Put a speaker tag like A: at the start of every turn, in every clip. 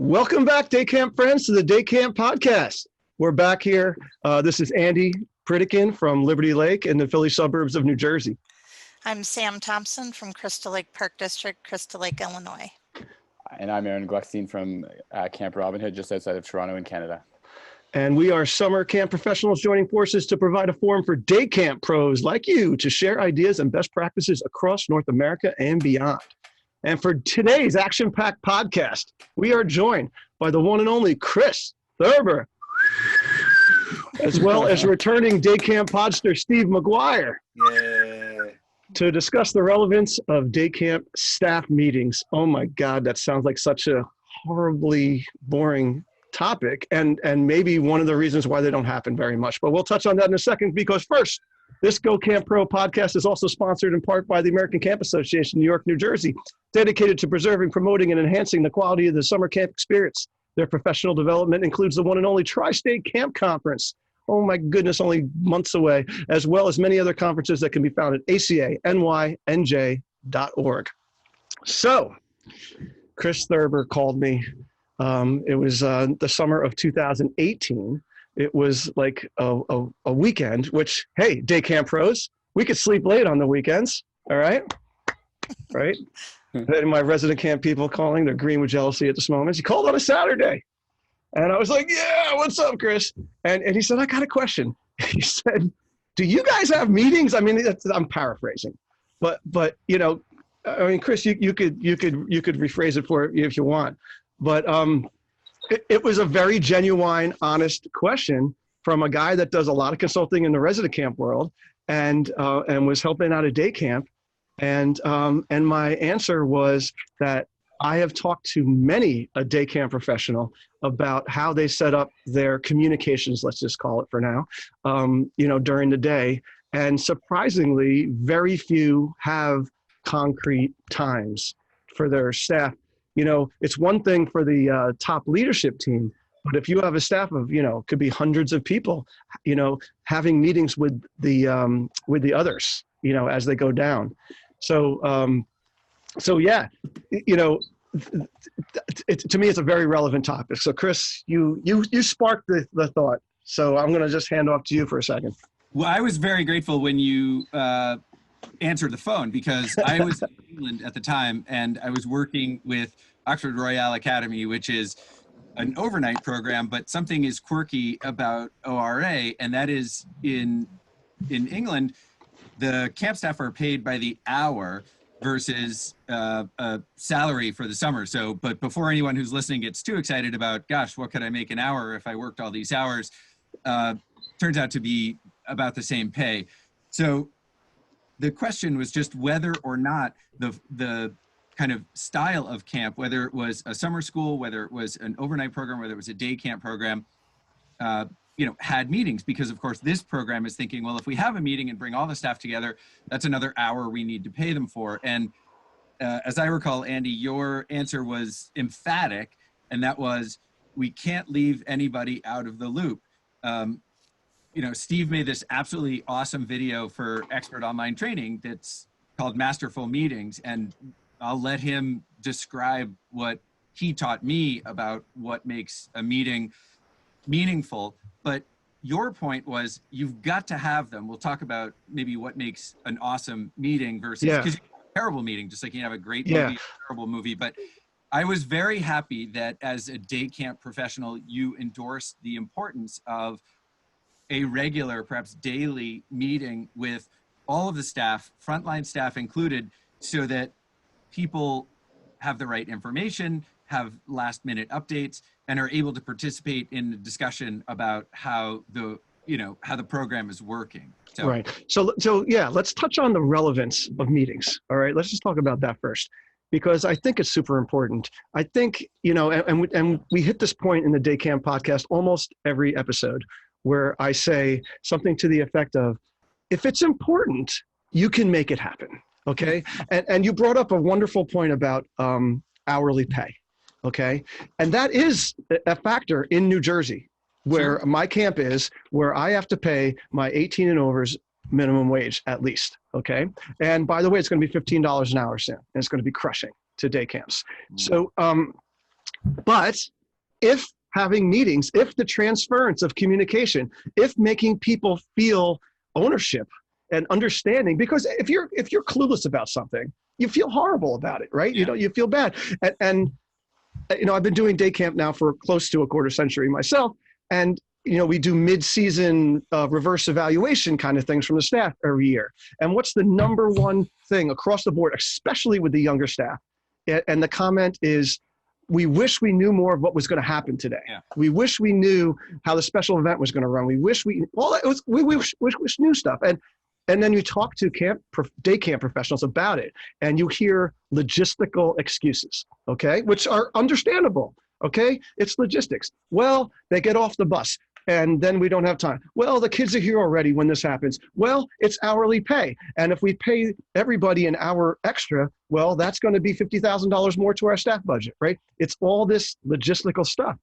A: Welcome back, Day Camp friends, to the Day Camp podcast. We're back here. This is Andy Pritikin from Liberty Lake in the Philly suburbs of New Jersey.
B: I'm Sam Thompson from Crystal Lake Park District, Crystal Lake, Illinois.
C: And I'm Ehren from Camp Robin Hood, just outside of Toronto in Canada.
A: And we are summer camp professionals joining forces to provide a forum for day camp pros like you to share ideas and best practices across North America and beyond. And for today's action-packed podcast, we are joined by the one and only Chris Thurber, as well as returning day camp podster Steve Maguire, to discuss the relevance of day camp staff meetings. Oh my God, that sounds like such a horribly boring topic, and maybe one of the reasons why they don't happen very much. But we'll touch on that in a second, because first, this Go Camp Pro podcast is also sponsored in part by the American Camp Association, New York, New Jersey, dedicated to preserving, promoting, and enhancing the quality of the summer camp experience. Their professional development includes the one and only Tri-State Camp Conference. Oh my goodness, only months away, as well as many other conferences that can be found at acanyj.org. So, Chris Thurber called me. It was the summer of 2018. It was like a weekend, which, hey, day camp pros, we could sleep late on the weekends, all right? Right? And my resident camp people calling, they're green with jealousy at this moment. He called on a Saturday. And I was like, yeah, what's up, Chris? And he said, I got a question. He said, do you guys have meetings? I mean, I'm paraphrasing, but you know, I mean, Chris, you could rephrase it for if you want, but it was a very genuine, honest question from a guy that does a lot of consulting in the resident camp world, and was helping out a day camp, and my answer was that I have talked to many a day camp professional about how they set up their communications, let's just call it for now, during the day. And surprisingly, very few have concrete times for their staff. You know, it's one thing for the top leadership team, but if you have a staff of, could be hundreds of people, having meetings with the others, as they go down. So yeah, to me, it's a very relevant topic. So Chris, you sparked the thought. So I'm going to just hand off to you for a second.
D: Well, I was very grateful when you answered the phone, because I was in England at the time, and I was working with Oxford Royale Academy, which is an overnight program, but something is quirky about ORA, and that is in England, the camp staff are paid by the hour versus a salary for the summer. So, but before anyone who's listening gets too excited about, gosh, what could I make an hour if I worked all these hours? Turns out to be about the same pay. So the question was just whether or not the kind of style of camp, whether it was a summer school, whether it was an overnight program, whether it was a day camp program, had meetings, because of course this program is thinking, well, if we have a meeting and bring all the staff together, that's another hour we need to pay them for. And as I recall, Andy, your answer was emphatic, and that was, we can't leave anybody out of the loop. Steve made this absolutely awesome video for expert online training that's called Masterful Meetings, and I'll let him describe what he taught me about what makes a meeting meaningful. But your point was, you've got to have them. We'll talk about maybe what makes an awesome meeting versus, because you have a terrible meeting, just like you have a great movie, a terrible movie. But I was very happy that as a day camp professional, you endorsed the importance of a regular, perhaps daily meeting with all of the staff, frontline staff included, so that people have the right information, have last minute updates, and are able to participate in the discussion about how the program is working. So.
A: Right. So yeah, let's touch on the relevance of meetings. All right. Let's just talk about that first, because I think it's super important. I think, and we hit this point in the Day Camp podcast almost every episode, where I say something to the effect of, if it's important, you can make it happen. Okay. And you brought up a wonderful point about hourly pay. Okay. And that is a factor in New Jersey, where my camp is, where I have to pay my 18 and overs minimum wage at least. Okay. And by the way, it's going to be $15 an hour soon, and it's going to be crushing to day camps. So, but if having meetings, if the transference of communication, if making people feel ownership and understanding, because if you're clueless about something, you feel horrible about it, right?
D: Yeah.
A: You feel bad. And I've been doing day camp now for close to a quarter century myself. And, we do mid-season reverse evaluation kind of things from the staff every year. And what's the number one thing across the board, especially with the younger staff? And the comment is, we wish we knew more of what was going to happen today.
D: Yeah.
A: We wish we knew how the special event was going to run. We wish we wish knew stuff. And then you talk to day camp professionals about it, and you hear logistical excuses, okay, which are understandable, okay? It's logistics. Well, they get off the bus, and then we don't have time. Well, the kids are here already when this happens. Well, it's hourly pay. And if we pay everybody an hour extra, well, that's going to be $50,000 more to our staff budget, right? It's all this logistical stuff.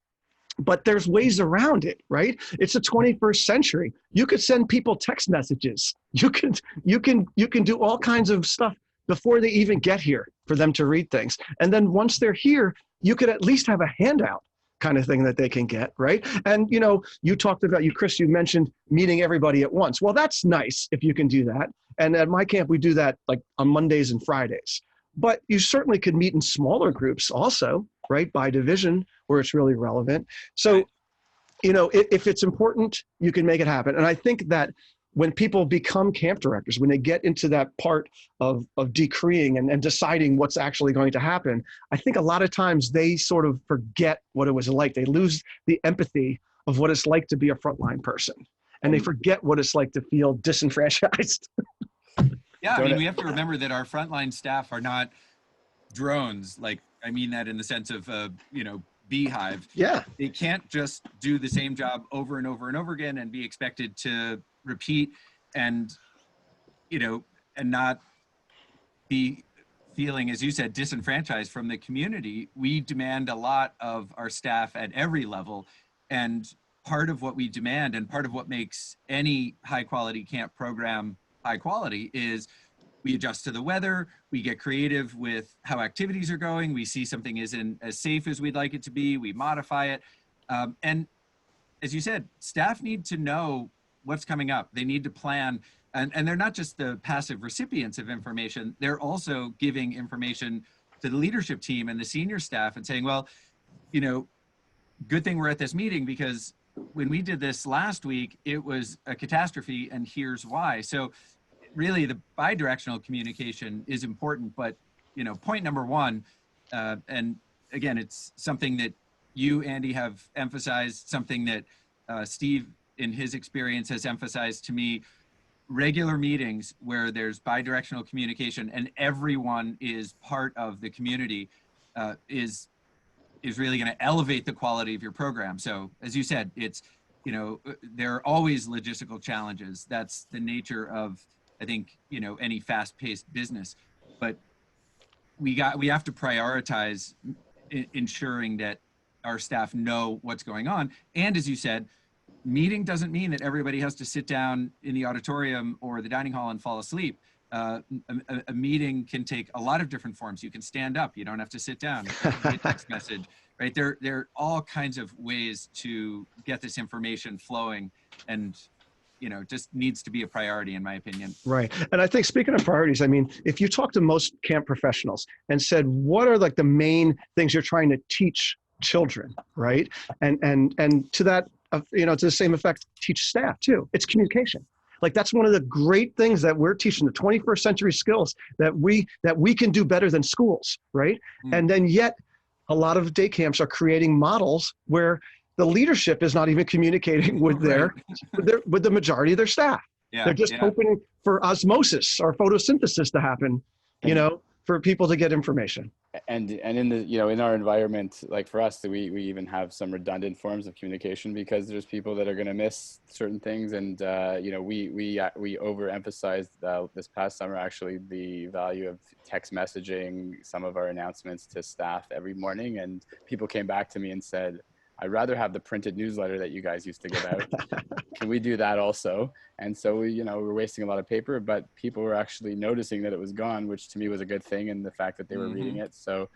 A: But there's ways around it, right? It's the 21st century. You could send people text messages. You can do all kinds of stuff before they even get here for them to read things. And then once they're here, you could at least have a handout kind of thing that they can get, right? And you talked about, Chris, you mentioned meeting everybody at once. Well, that's nice if you can do that. And at my camp, we do that like on Mondays and Fridays. But you certainly could meet in smaller groups also, right? By division, where it's really relevant. So, if it's important, you can make it happen. And I think that when people become camp directors, when they get into that part of decreeing and deciding what's actually going to happen, I think a lot of times they sort of forget what it was like. They lose the empathy of what it's like to be a frontline person. And they forget what it's like to feel disenfranchised.
D: Yeah, I mean, we have to remember that our frontline staff are not drones. Like, I mean that in the sense of, beehive.
A: Yeah.
D: They can't just do the same job over and over and over again and be expected to repeat and not be feeling, as you said, disenfranchised from the community. We demand a lot of our staff at every level. And part of what we demand and part of what makes any high quality camp program high quality is we adjust to the weather, we get creative with how activities are going, we see something isn't as safe as we'd like it to be, we modify it. And as you said, staff need to know what's coming up. They need to plan, and they're not just the passive recipients of information, they're also giving information to the leadership team and the senior staff and saying, well, good thing we're at this meeting because when we did this last week, it was a catastrophe and here's why. So really the bi-directional communication is important, but point number one, and again, it's something that you, Andy, have emphasized, something that Steve in his experience has emphasized to me, regular meetings where there's bi-directional communication and everyone is part of the community is really going to elevate the quality of your program. So as you said, it's, there are always logistical challenges. That's the nature of, I think, any fast-paced business, but we have to prioritize ensuring that our staff know what's going on. And as you said, meeting doesn't mean that everybody has to sit down in the auditorium or the dining hall and fall asleep. A meeting can take a lot of different forms. You can stand up. You don't have to sit down. A text message, right? There are all kinds of ways to get this information flowing, and just needs to be a priority in my opinion.
A: Right. And I think speaking of priorities, I mean, if you talk to most camp professionals and said, what are like the main things you're trying to teach children, right? And to that, to the same effect, teach staff too. It's communication. Like that's one of the great things that we're teaching, the 21st century skills that we can do better than schools, right? And then yet a lot of day camps are creating models where the leadership is not even communicating with with the majority of their staff. They're just hoping for osmosis or photosynthesis to happen, for people to get information.
C: And in the in our environment, like for us, we even have some redundant forms of communication because there's people that are going to miss certain things, and we overemphasized this past summer actually the value of text messaging some of our announcements to staff every morning, and people came back to me and said, I'd rather have the printed newsletter that you guys used to give out. Can we do that also? And so we were wasting a lot of paper, but people were actually noticing that it was gone, which to me was a good thing, and the fact that they were reading it. So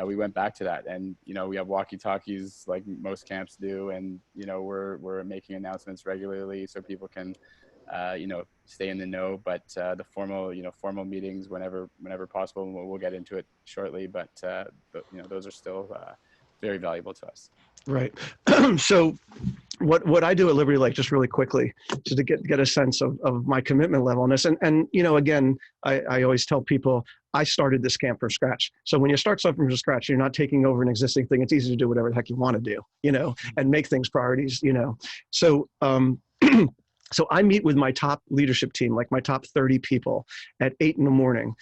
C: we went back to that. And, you know, we have walkie-talkies like most camps do. And, you know, we're making announcements regularly so people can, you know, stay in the know. But the formal meetings whenever possible, and we'll get into it shortly. But you know, those are still very valuable to us.
A: Right. So what I do at Liberty Lake, just really quickly, just to get a sense of my commitment level on this. And you know, again, I always tell people I started this camp from scratch. So when you start something from scratch, you're not taking over an existing thing. It's easy to do whatever the heck you want to do, you know, and make things priorities, you know. So so I meet with my top leadership team, like my top 30 people at 8 in the morning,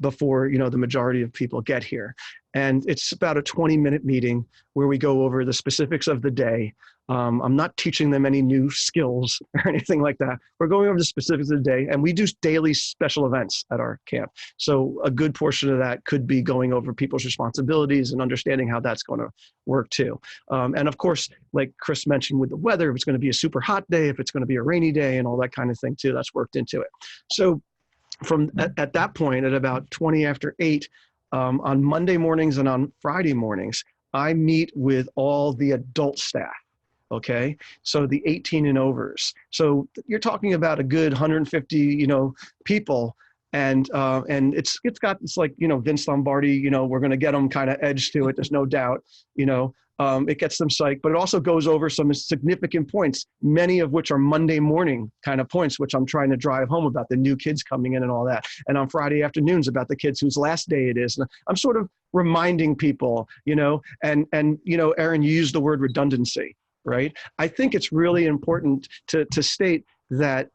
A: before, you know, the majority of people get here. And it's about a 20-minute meeting where we go over the specifics of the day. I'm not teaching them any new skills or anything like that. We're going over the specifics of the day, and we do daily special events at our camp. So a good portion of that could be going over people's responsibilities and understanding how that's going to work too. And of course, like Chris mentioned with the weather, if it's going to be a super hot day, if it's going to be a rainy day and all that kind of thing too, that's worked into it. So at that point, at about 20 after 8, on Monday mornings and on Friday mornings, I meet with all the adult staff. Okay, so the 18 and overs. So you're talking about a good 150, you know, people, and it's like, you know, Vince Lombardi, you know, we're going to get them kind of edge to it. There's no doubt, you know. It gets them psyched, but it also goes over some significant points, many of which are Monday morning kind of points, which I'm trying to drive home about the new kids coming in and all that. And on Friday afternoons about the kids whose last day it is. And I'm sort of reminding people, you know, and you know, Ehren, you used the word redundancy. Right? I think it's really important to state that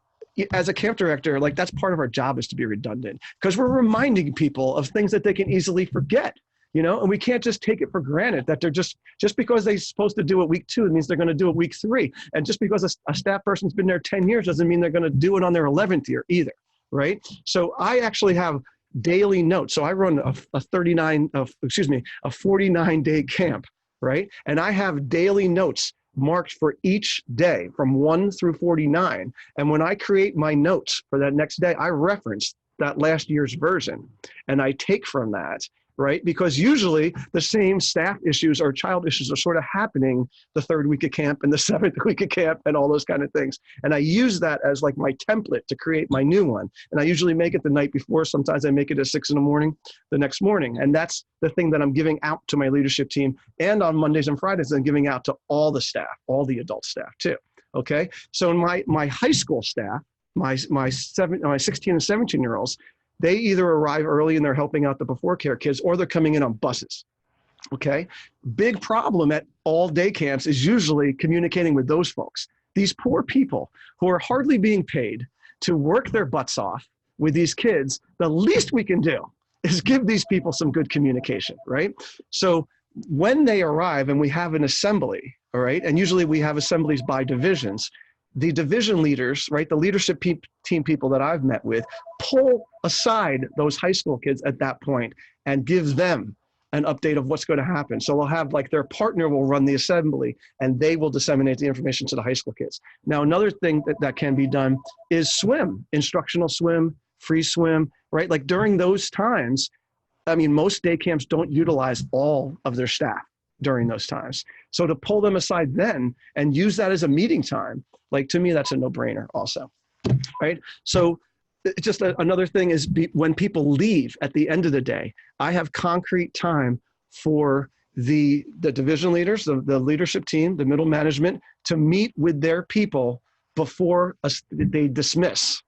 A: as a camp director, like that's part of our job is to be redundant, because we're reminding people of things that they can easily forget, you know, and we can't just take it for granted that they're just because they're supposed to do it week 2, it means they're going to do it week 3. And just because a staff person's been there 10 years doesn't mean they're going to do it on their 11th year either. Right? So I actually have daily notes. So I run a 49-day camp, right? And I have daily notes marked for each day from 1 through 49. And when I create my notes for that next day, I reference that last year's version and I take from that, right? Because usually the same staff issues or child issues are sort of happening the 3rd week of camp and the 7th week of camp and all those kind of things. And I use that as like my template to create my new one. And I usually make it the night before. Sometimes I make it at 6 in the morning, the next morning. And that's the thing that I'm giving out to my leadership team. And on Mondays and Fridays, I'm giving out to all the staff, all the adult staff too. Okay. So in my high school staff, my 16 and 17-year-olds, they either arrive early and they're helping out the before care kids, or they're coming in on buses. Okay. Big problem at all day camps is usually communicating with those folks. These poor people who are hardly being paid to work their butts off with these kids. The least we can do is give these people some good communication, right? So when they arrive and we have an assembly, all right, and usually we have assemblies by divisions, the division leaders, right, the leadership team people that I've met with, pull aside those high school kids at that point and gives them an update of what's going to happen. So we'll have like their partner will run the assembly and they will disseminate the information to the high school kids. Now, another thing that can be done is swim, instructional swim, free swim, right? Like during those times, I mean, most day camps don't utilize all of their staff during those times. So to pull them aside then and use that as a meeting time, like to me, that's a no-brainer also, right? So it's just another thing is when people leave at the end of the day, I have concrete time for the division leaders, the leadership team, the middle management to meet with their people before they dismiss.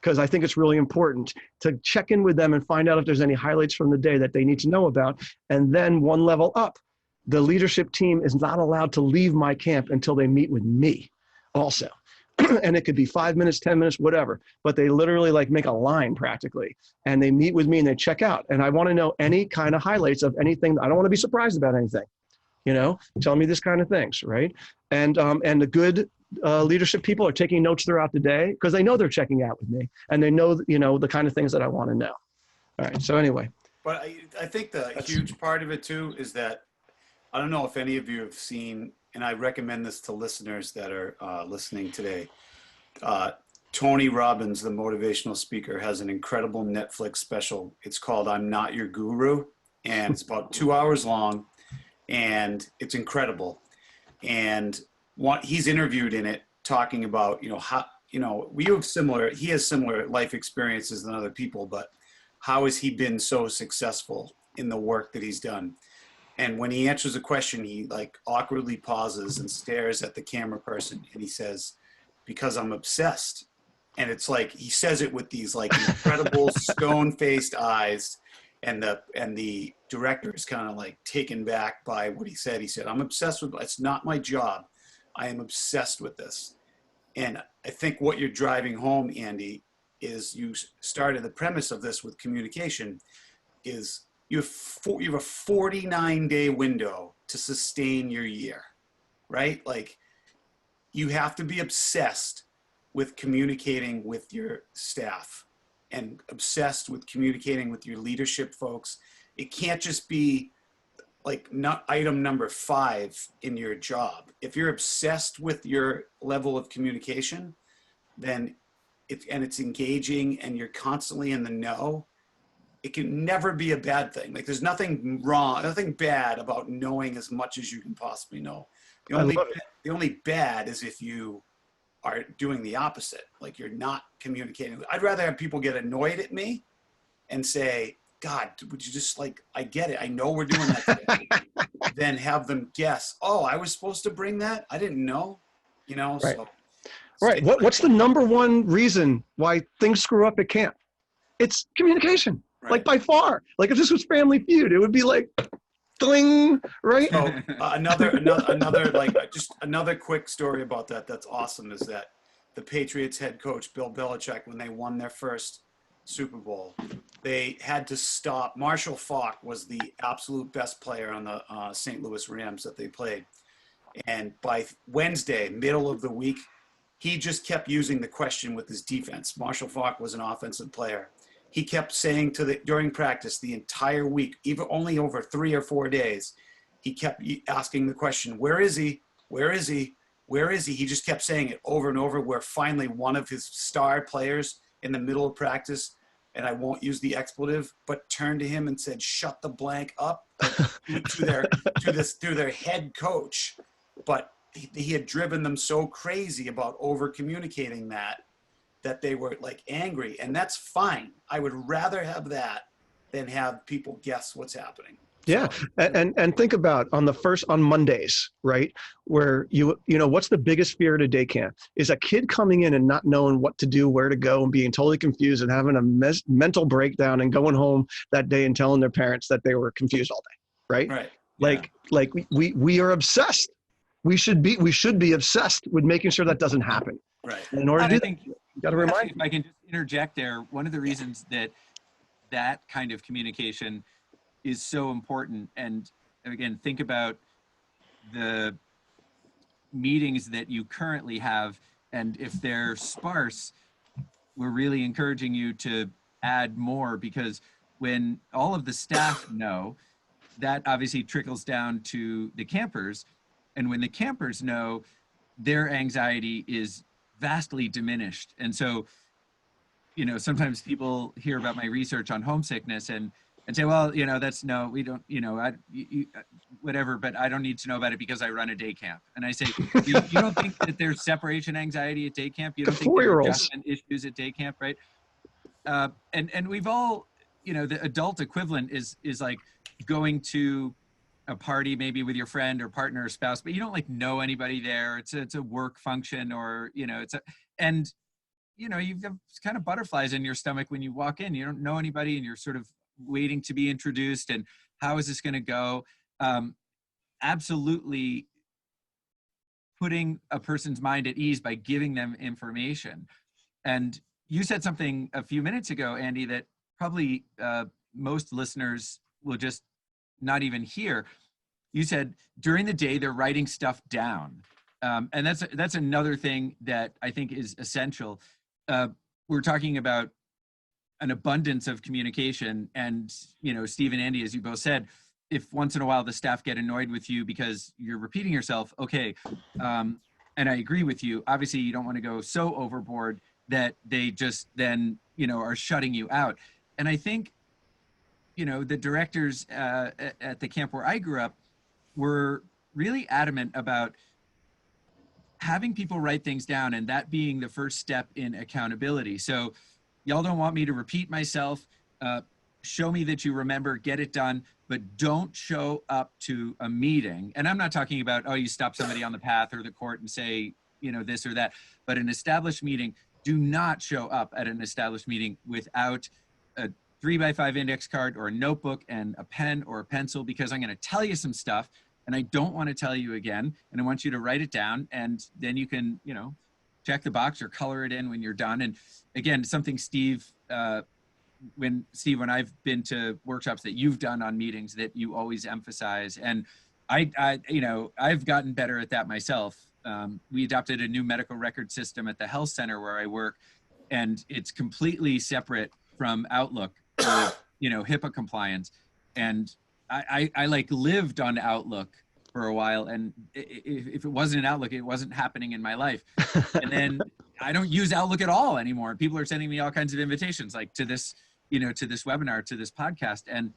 A: Because I think it's really important to check in with them and find out if there's any highlights from the day that they need to know about. And then one level up, the leadership team is not allowed to leave my camp until they meet with me also. And it could be 5 minutes, 10 minutes, whatever. But they literally like make a line practically. And they meet with me and they check out. And I want to know any kind of highlights of anything. I don't want to be surprised about anything. You know, tell me this kind of things, right? And the good leadership people are taking notes throughout the day because they know they're checking out with me and they know, you know, the kind of things that I want to know. All right. So anyway.
E: But I think the huge part of it too is that I don't know if any of you have seen, and I recommend this to listeners that are listening today. Tony Robbins, the motivational speaker, has an incredible Netflix special. It's called I'm Not Your Guru. and it's about 2 hours long, and it's incredible. And he's interviewed in it talking about, how, he has similar life experiences than other people, but how has he been so successful in the work that he's done? And when he answers a question, he like awkwardly pauses and stares at the camera person, and he says, because I'm obsessed. And it's like, he says it with these like incredible stone-faced eyes, and the director is kind of like taken back by what he said. He said, I'm obsessed with, it's not my job. I am obsessed with this. And I think what you're driving home, Andy, is you started the premise of this with communication is you have a 49-day window to sustain your year, right? Like, you have to be obsessed with communicating with your staff and obsessed with communicating with your leadership folks. It can't just be like not item number 5 in your job. If you're obsessed with your level of communication, then it's engaging and you're constantly in the know, it can never be a bad thing. Like, there's nothing wrong, nothing bad about knowing as much as you can possibly know. The only bad is if you are doing the opposite, like you're not communicating. I'd rather have people get annoyed at me and say, God, would you just like, I get it, I know we're doing that today, than have them guess, oh, I was supposed to bring that? I didn't know,
A: Right.
E: So.
A: Right. What's the number one reason why things screw up at camp? It's communication.
E: Right.
A: Like, by far. Like, if this was Family Feud, it would be like, ding, right?
E: So another like just another quick story about that that's awesome is that the Patriots head coach Bill Belichick, when they won their first Super Bowl, they had to stop. Marshall Faulk was the absolute best player on the St. Louis Rams that they played, and by Wednesday, middle of the week, he just kept using the question with his defense. Marshall Faulk was an offensive player. He kept saying during practice the entire week, even only over 3 or 4 days, he kept asking the question, where is he? Where is he? Where is he? He just kept saying it over and over, where finally one of his star players in the middle of practice, and I won't use the expletive, but turned to him and said, shut the blank up, to their head coach. But he had driven them so crazy about over communicating that they were like angry, and that's fine. I would rather have that than have people guess what's happening.
A: Yeah.
E: So,
A: and think about on Mondays, right? Where what's the biggest fear at a day camp is a kid coming in and not knowing what to do, where to go, and being totally confused and having a mental breakdown and going home that day and telling their parents that they were confused all day. Right.
E: right.
A: Like we are obsessed. We should be obsessed with making sure that doesn't happen.
E: Right.
A: And in order to do
D: think,
A: that, you got to remind.
D: if I can just interject there, one of the reasons that kind of communication is so important, and again, think about the meetings that you currently have, and if they're sparse, we're really encouraging you to add more, because when all of the staff know, that obviously trickles down to the campers, and when the campers know, their anxiety is vastly diminished. And so, sometimes people hear about my research on homesickness and say, well, that's no, we don't, whatever, but I don't need to know about it because I run a day camp. And I say, you don't think that there's separation anxiety at day camp? You don't think there are adjustment issues at day camp, right? And we've all, the adult equivalent is like going to a party maybe with your friend or partner or spouse, but you don't like know anybody there. It's a work function, or you've got kind of butterflies in your stomach when you walk in. You don't know anybody, and you're sort of waiting to be introduced, and how is this going to go? Absolutely putting a person's mind at ease by giving them information. And you said something a few minutes ago, Andy, that probably most listeners will just not even hear. You said during the day they're writing stuff down, and that's another thing that I think is essential. We're talking about an abundance of communication, and Steve and Andy, as you both said, if once in a while the staff get annoyed with you because you're repeating yourself, okay, and I agree with you. Obviously, you don't want to go so overboard that they just then are shutting you out. And I think the directors at the camp where I grew up were really adamant about having people write things down and that being the first step in accountability. So y'all don't want me to repeat myself. Show me that you remember, get it done, but don't show up to a meeting. And I'm not talking about, oh, you stop somebody on the path or the court and say, this or that, but an established meeting, do not show up at an established meeting without a 3x5 index card or a notebook and a pen or a pencil, because I'm going to tell you some stuff and I don't want to tell you again. And I want you to write it down, and then you can, check the box or color it in when you're done. And again, something Steve, when I've been to workshops that you've done on meetings that you always emphasize, and I've gotten better at that myself. We adopted a new medical record system at the health center where I work, and it's completely separate from Outlook, or, HIPAA compliance. And I like lived on Outlook for a while, and if it wasn't in Outlook, it wasn't happening in my life. And then I don't use Outlook at all anymore. People are sending me all kinds of invitations, like to this, to this webinar, to this podcast. And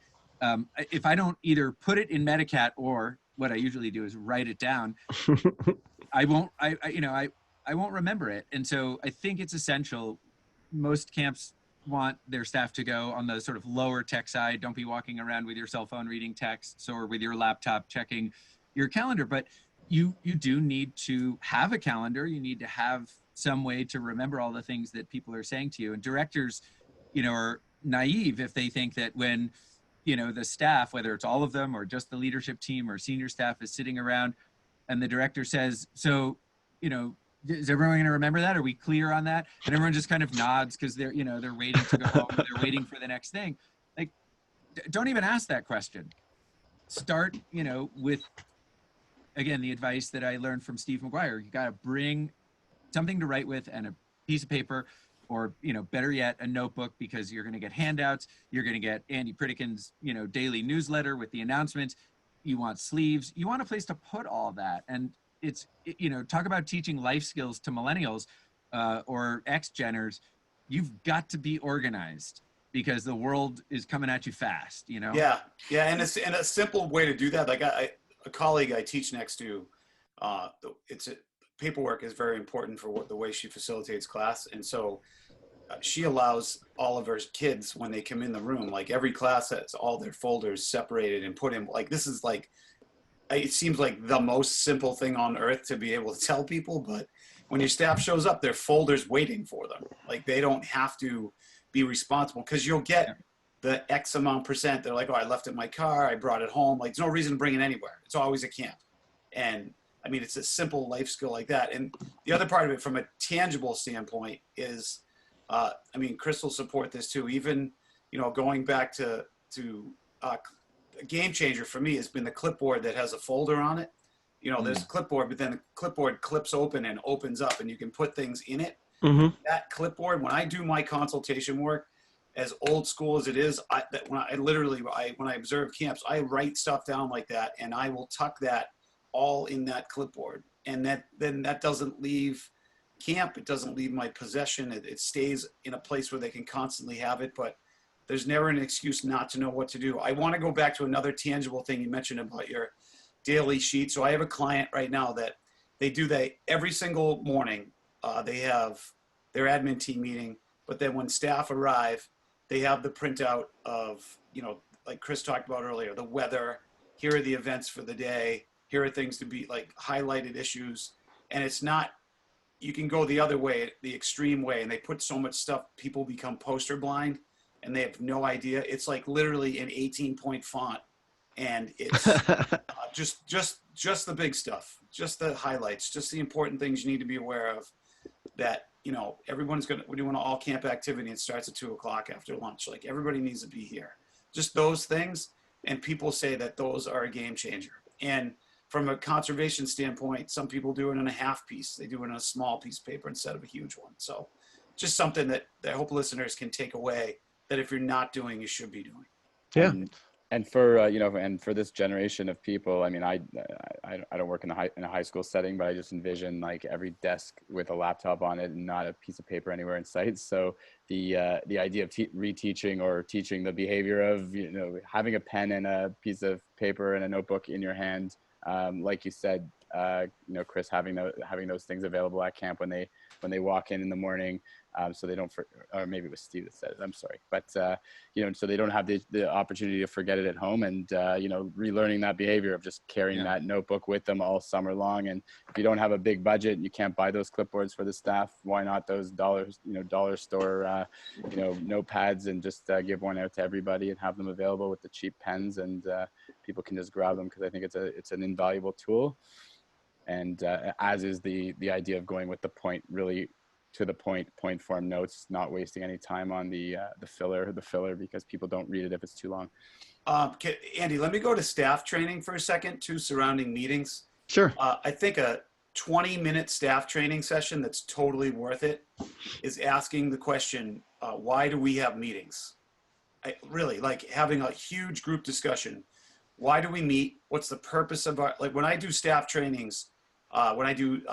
D: if I don't either put it in Medicat, or what I usually do is write it down, I won't remember it. And so I think it's essential. Most camps want their staff to go on the sort of lower tech side. Don't be walking around with your cell phone reading texts or with your laptop checking your calendar. But you do need to have a calendar. You need to have some way to remember all the things that people are saying to you. And directors, are naive if they think that when, the staff, whether it's all of them or just the leadership team or senior staff, is sitting around and the director says, so, is everyone going to remember that? Are we clear on that? And everyone just kind of nods because they're, they're waiting to go home. They're waiting for the next thing. Like, don't even ask that question. Start, with, again, the advice that I learned from Steve Maguire. You got to bring something to write with and a piece of paper, or, better yet, a notebook, because you're going to get handouts. You're going to get Andy Pritikin's, daily newsletter with the announcements. You want sleeves. You want a place to put all that. And it's, talk about teaching life skills to millennials or X-Geners. You've got to be organized, because the world is coming at you fast,
E: Yeah. And a simple way to do that, like a colleague I teach next to, paperwork is very important for the way she facilitates class. And so she allows all of her kids, when they come in the room, like every class has all their folders separated and put in, like, this is like, it seems like the most simple thing on earth to be able to tell people, but when your staff shows up, their folders waiting for them. Like, they don't have to be responsible, because you'll get the X amount %. They're like, oh, I left it in my car, I brought it home. Like, there's no reason to bring it anywhere. It's always at camp. And I mean, it's a simple life skill like that. And the other part of it from a tangible standpoint is, Chris will support this too. Even, going back to a game changer for me has been the clipboard that has a folder on it. There's a clipboard, but then the clipboard clips open and opens up, and you can put things in it.
A: Mm-hmm.
E: That clipboard, when I do my consultation work, as old school as it is, when I observe camps, I write stuff down like that, and I will tuck that all in that clipboard. And that doesn't leave camp. It doesn't leave my possession. It stays in a place where they can constantly have it, but there's never an excuse not to know what to do. I want to go back to another tangible thing you mentioned about your daily sheet. So I have a client right now that they do that every single morning. They have their admin team meeting, but then when staff arrive, they have the printout of, like Chris talked about earlier, the weather, here are the events for the day, here are things to be like highlighted issues. And it's not, you can go the other way, the extreme way, and they put so much stuff, people become poster blind and they have no idea. It's like literally an 18-point font, and it's just the big stuff, just the highlights, just the important things you need to be aware of. That, we're doing an all camp activity. It starts at 2:00 after lunch. Like, everybody needs to be here. Just those things, and people say that those are a game changer. And from a conservation standpoint, some people do it in a half piece. They do it in a small piece of paper instead of a huge one. So just something that I hope listeners can take away, that if you're not doing, you should be doing.
A: Yeah.
C: And for you know, and for this generation of people, I mean, I don't work in a high school setting, but I just envision like every desk with a laptop on it and not a piece of paper anywhere in sight. So the idea of reteaching or teaching the behavior of, you know, having a pen and a piece of paper and a notebook in your hand, like you said, you know, Chris, having those things available at camp when they walk in the morning, so they don't, or maybe it was Steve that said it, I'm sorry, but you know, so they don't have the opportunity to forget it at home, and you know, relearning that behavior of just carrying that notebook with them all summer long. And if you don't have a big budget and you can't buy those clipboards for the staff, why not those dollar store you know, notepads, and just give one out to everybody and have them available with the cheap pens, and people can just grab them, because I think it's an invaluable tool. And as is the idea of going with the point, really to the point form notes, not wasting any time on the filler, because people don't read it if it's too long.
E: Andy, let me go to staff training for a second too, surrounding meetings.
A: Sure.
E: I think a 20-minute staff training session that's totally worth it is asking the question, why do we have meetings? Really, like having a huge group discussion. Why do we meet? What's the purpose of our, like when I do staff trainings, when I do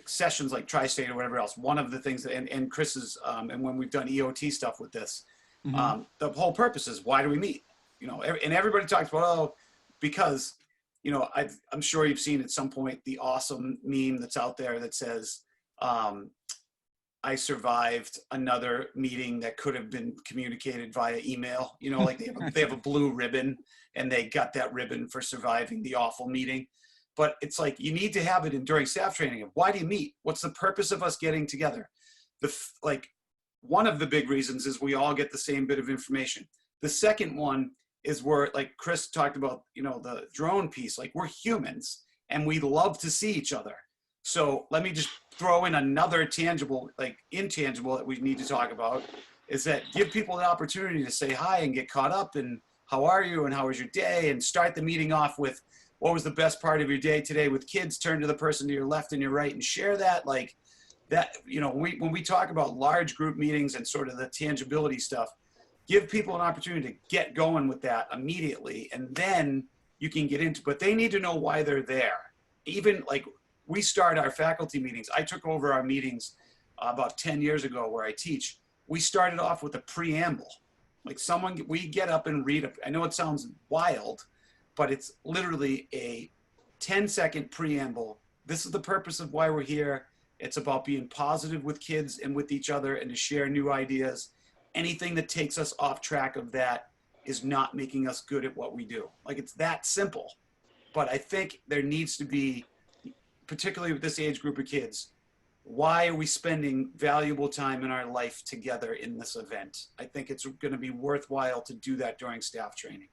E: sessions like Tri-State or whatever else, one of the things that, and Chris's, and when we've done EOT stuff with this, the whole purpose is, why do we meet? You know, and everybody talks about, oh, because, you know, I'm sure you've seen at some point the awesome meme that's out there that says, I survived another meeting that could have been communicated via email. You know, like they have a blue ribbon, and they got that ribbon for surviving the awful meeting. But it's like, you need to have it during staff training. Why do you meet? What's the purpose of us getting together? Like, one of the big reasons is we all get the same bit of information. The second one is where, like Chris talked about, you know, the drone piece, like we're humans and we love to see each other. So let me just throw in another tangible, like intangible that we need to talk about, is that give people the opportunity to say hi and get caught up, and how are you and how was your day, and start the meeting off with, what was the best part of your day today with kids? Turn to the person to your left and your right and share that. Like that, you know, when we talk about large group meetings and sort of the tangibility stuff, give people an opportunity to get going with that immediately, and then you can get into, but they need to know why they're there. Even like, we start our faculty meetings. I took over our meetings about 10 years ago where I teach. We started off with a preamble. Like we get up and read, I know it sounds wild, but it's literally a 10-second preamble. This is the purpose of why we're here. It's about being positive with kids and with each other, and to share new ideas. Anything that takes us off track of that is not making us good at what we do. Like, it's that simple. But I think there needs to be, particularly with this age group of kids, why are we spending valuable time in our life together in this event? I think it's going to be worthwhile to do that during staff training.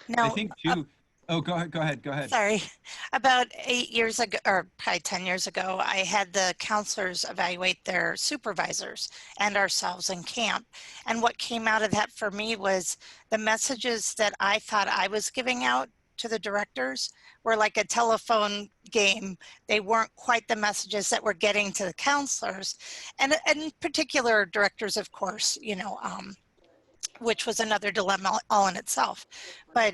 B: No,
D: I think too. Oh, go ahead.
B: sorry. About 8 years ago, or probably 10 years ago, I had the counselors evaluate their supervisors and ourselves in camp. And what came out of that for me was the messages that I thought I was giving out to the directors were like a telephone game. They weren't quite the messages that we're getting to the counselors, and in particular directors, of course, you know, which was another dilemma all in itself. But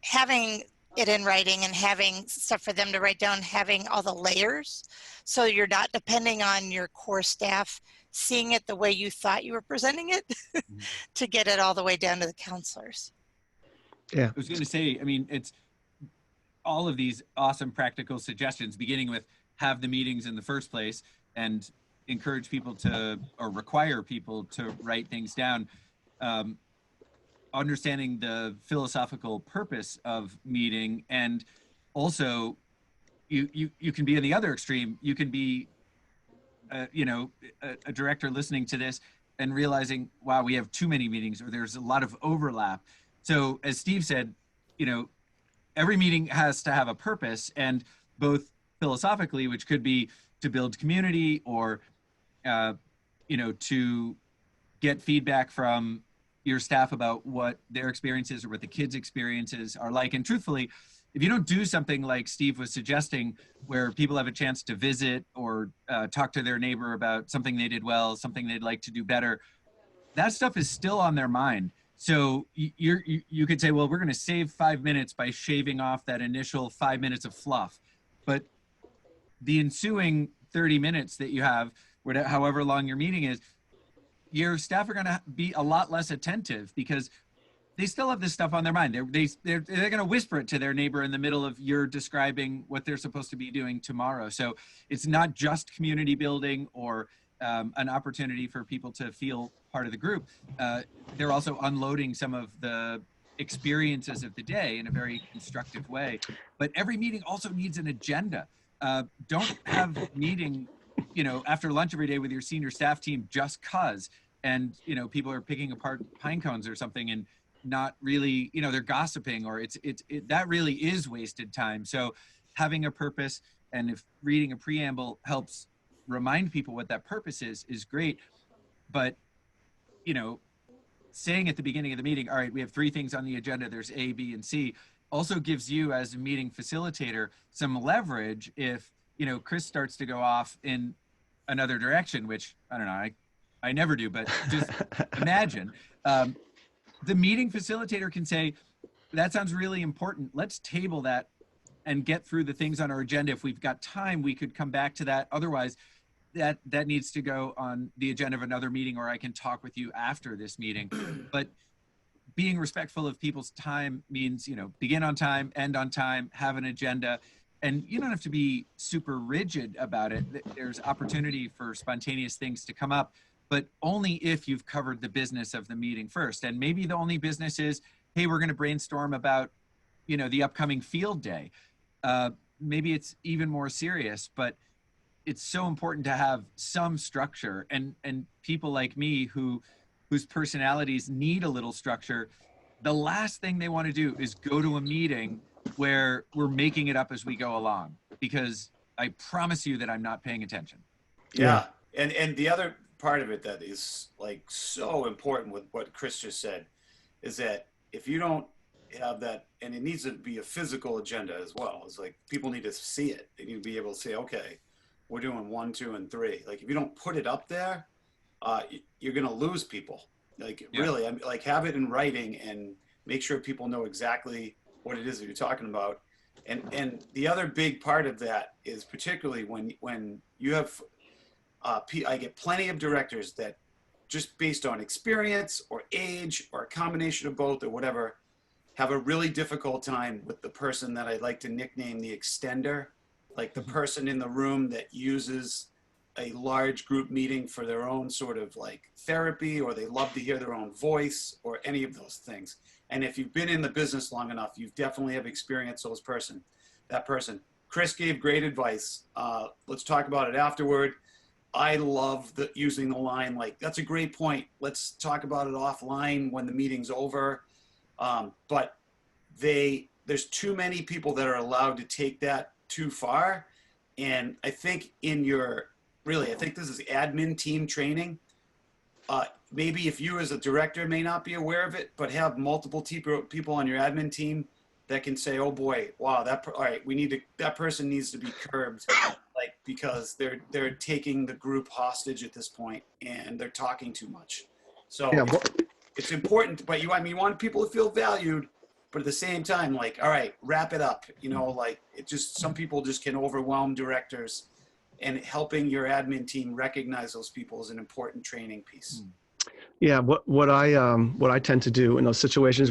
B: having it in writing and having stuff for them to write down, having all the layers, so you're not depending on your core staff seeing it the way you thought you were presenting it to get it all the way down to the counselors.
A: Yeah.
D: I was going to say, I mean, it's all of these awesome practical suggestions, beginning with have the meetings in the first place and encourage people to, or require people to write things down. Understanding the philosophical purpose of meeting, and also you can be in the other extreme. You can be, you know, a director listening to this and realizing, wow, we have too many meetings, or there's a lot of overlap. So as Steve said, you know, every meeting has to have a purpose, and both philosophically, which could be to build community, or, you know, to get feedback from your staff about what their experiences or what the kids' experiences are like. And truthfully, if you don't do something like Steve was suggesting, where people have a chance to visit or talk to their neighbor about something they did well, something they'd like to do better, that stuff is still on their mind. So you could say, well, we're going to save 5 minutes by shaving off that initial 5 minutes of fluff. But the ensuing 30 minutes that you have, whatever, however long your meeting is, your staff are going to be a lot less attentive because they still have this stuff on their mind. They're going to whisper it to their neighbor in the middle of you're describing what they're supposed to be doing tomorrow. So it's not just community building or an opportunity for people to feel part of the group. They're also unloading some of the experiences of the day in a very constructive way. But every meeting also needs an agenda. Don't have meeting, after lunch every day with your senior staff team just cause, and people are picking apart pine cones or something and not really, they're gossiping, or that really is wasted time. So having a purpose, and if reading a preamble helps remind people what that purpose is great. But, saying at the beginning of the meeting, all right, we have 3 things on the agenda, there's A, B, and C, also gives you as a meeting facilitator some leverage if, Chris starts to go off in another direction, which I don't know, I never do, but just imagine. The meeting facilitator can say, that sounds really important. Let's table that and get through the things on our agenda. If we've got time, we could come back to that. Otherwise, that needs to go on the agenda of another meeting, or I can talk with you after this meeting. But being respectful of people's time means, begin on time, end on time, have an agenda. And you don't have to be super rigid about it. There's opportunity for spontaneous things to come up, but only if you've covered the business of the meeting first. And maybe the only business is, hey, we're going to brainstorm about, the upcoming field day. Maybe it's even more serious, but it's so important to have some structure. And people like me whose personalities need a little structure, the last thing they want to do is go to a meeting where we're making it up as we go along, because I promise you that I'm not paying attention.
E: Yeah. And the other part of it that is like so important with what Chris just said is that if you don't have that, and it needs to be a physical agenda as well, it's like people need to see it. They need to be able to say, okay, we're doing 1, 2, and 3. Like if you don't put it up there, you're going to lose people. Like really, I mean, like have it in writing and make sure people know exactly what it is that you're talking about. And the other big part of that is particularly when you have, I get plenty of directors that just based on experience or age or a combination of both or whatever, have a really difficult time with the person that I like to nickname the extender, like the person in the room that uses a large group meeting for their own sort of like therapy, or they love to hear their own voice, or any of those things. And if you've been in the business long enough, you definitely have experienced that person. Chris gave great advice. Let's talk about it afterward. I love using the line, like, that's a great point. Let's talk about it offline when the meeting's over. But there's too many people that are allowed to take that too far. And I think I think this is admin team training. Maybe if you as a director may not be aware of it, but have multiple people on your admin team that can say, oh boy, wow, all right, that person needs to be curbed, like, because they're taking the group hostage at this point and they're talking too much. So it's important, but you want people to feel valued, but at the same time, like, all right, wrap it up. Like some people just can overwhelm directors, and helping your admin team recognize those people is an important training piece.
A: Yeah, what I tend to do in those situations,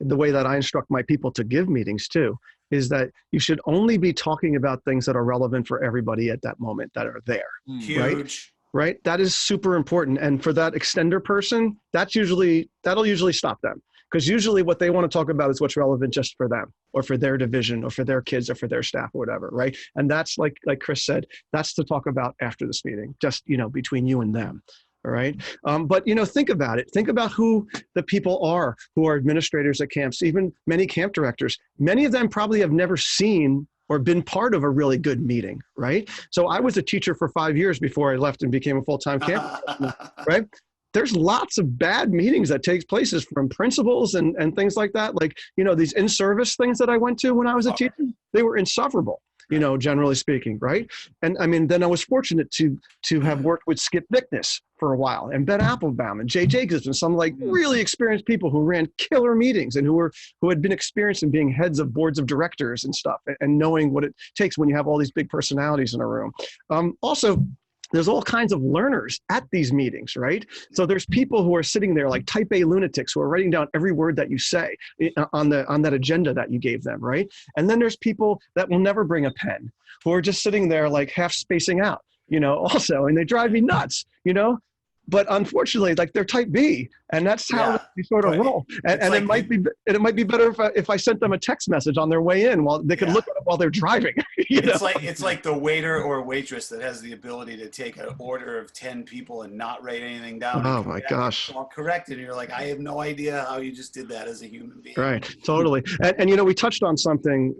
A: the way that I instruct my people to give meetings too, is that you should only be talking about things that are relevant for everybody at that moment that are there.
E: Huge.
A: Right? That is super important. And for that extender person, that'll usually stop them. Because usually what they want to talk about is what's relevant just for them, or for their division, or for their kids, or for their staff, or whatever, right? And that's like Chris said, that's to talk about after this meeting, just, between you and them. All right. But, think about it. Think about who the people are who are administrators at camps, even many camp directors. Many of them probably have never seen or been part of a really good meeting, right? So I was a teacher for 5 years before I left and became a full-time camp, right? There's lots of bad meetings that takes places from principals and things like that. Like, these in-service things that I went to when I was a teacher, they were insufferable. you know, generally speaking, right? And I mean, then I was fortunate to have worked with Skip Bickness for a while, and Ben Applebaum and Jay Jacobs, and some like really experienced people who ran killer meetings and who had been experienced in being heads of boards of directors and stuff, and knowing what it takes when you have all these big personalities in a room. Also, there's all kinds of learners at these meetings, right? So there's people who are sitting there like type A lunatics who are writing down every word that you say on that agenda that you gave them, right? And then there's people that will never bring a pen, who are just sitting there like half spacing out, you know, also, and they drive me nuts, you know? But unfortunately, like they're type B, and that's how they sort of roll. And like it might be better if I sent them a text message on their way in while they could look at it while they're driving.
E: It's like the waiter or waitress that has the ability to take an order of 10 people and not write anything down.
A: Oh my gosh!
E: It's all corrected, and you're like, I have no idea how you just did that as a human being.
A: Right, totally. And you know, we touched on something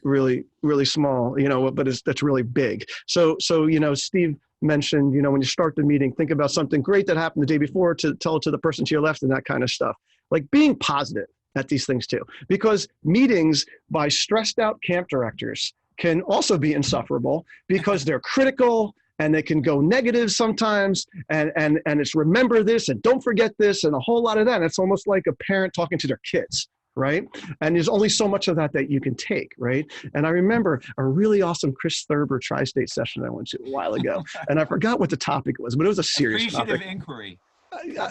A: really small, you know, but that's really big. So you know, Steve mentioned, you know, when you start the meeting, think about something great that happened the day before to tell it to the person to your left and that kind of stuff. Like being positive at these things too, because meetings by stressed out camp directors can also be insufferable because they're critical and they can go negative sometimes. And it's remember this and don't forget this and a whole lot of that. And it's almost like a parent talking to their kids. Right? And there's only so much of that you can take, right? And I remember a really awesome Chris Thurber tri-state session I went to a while ago, and I forgot what the topic was, but it was a serious topic.
D: Inquiry.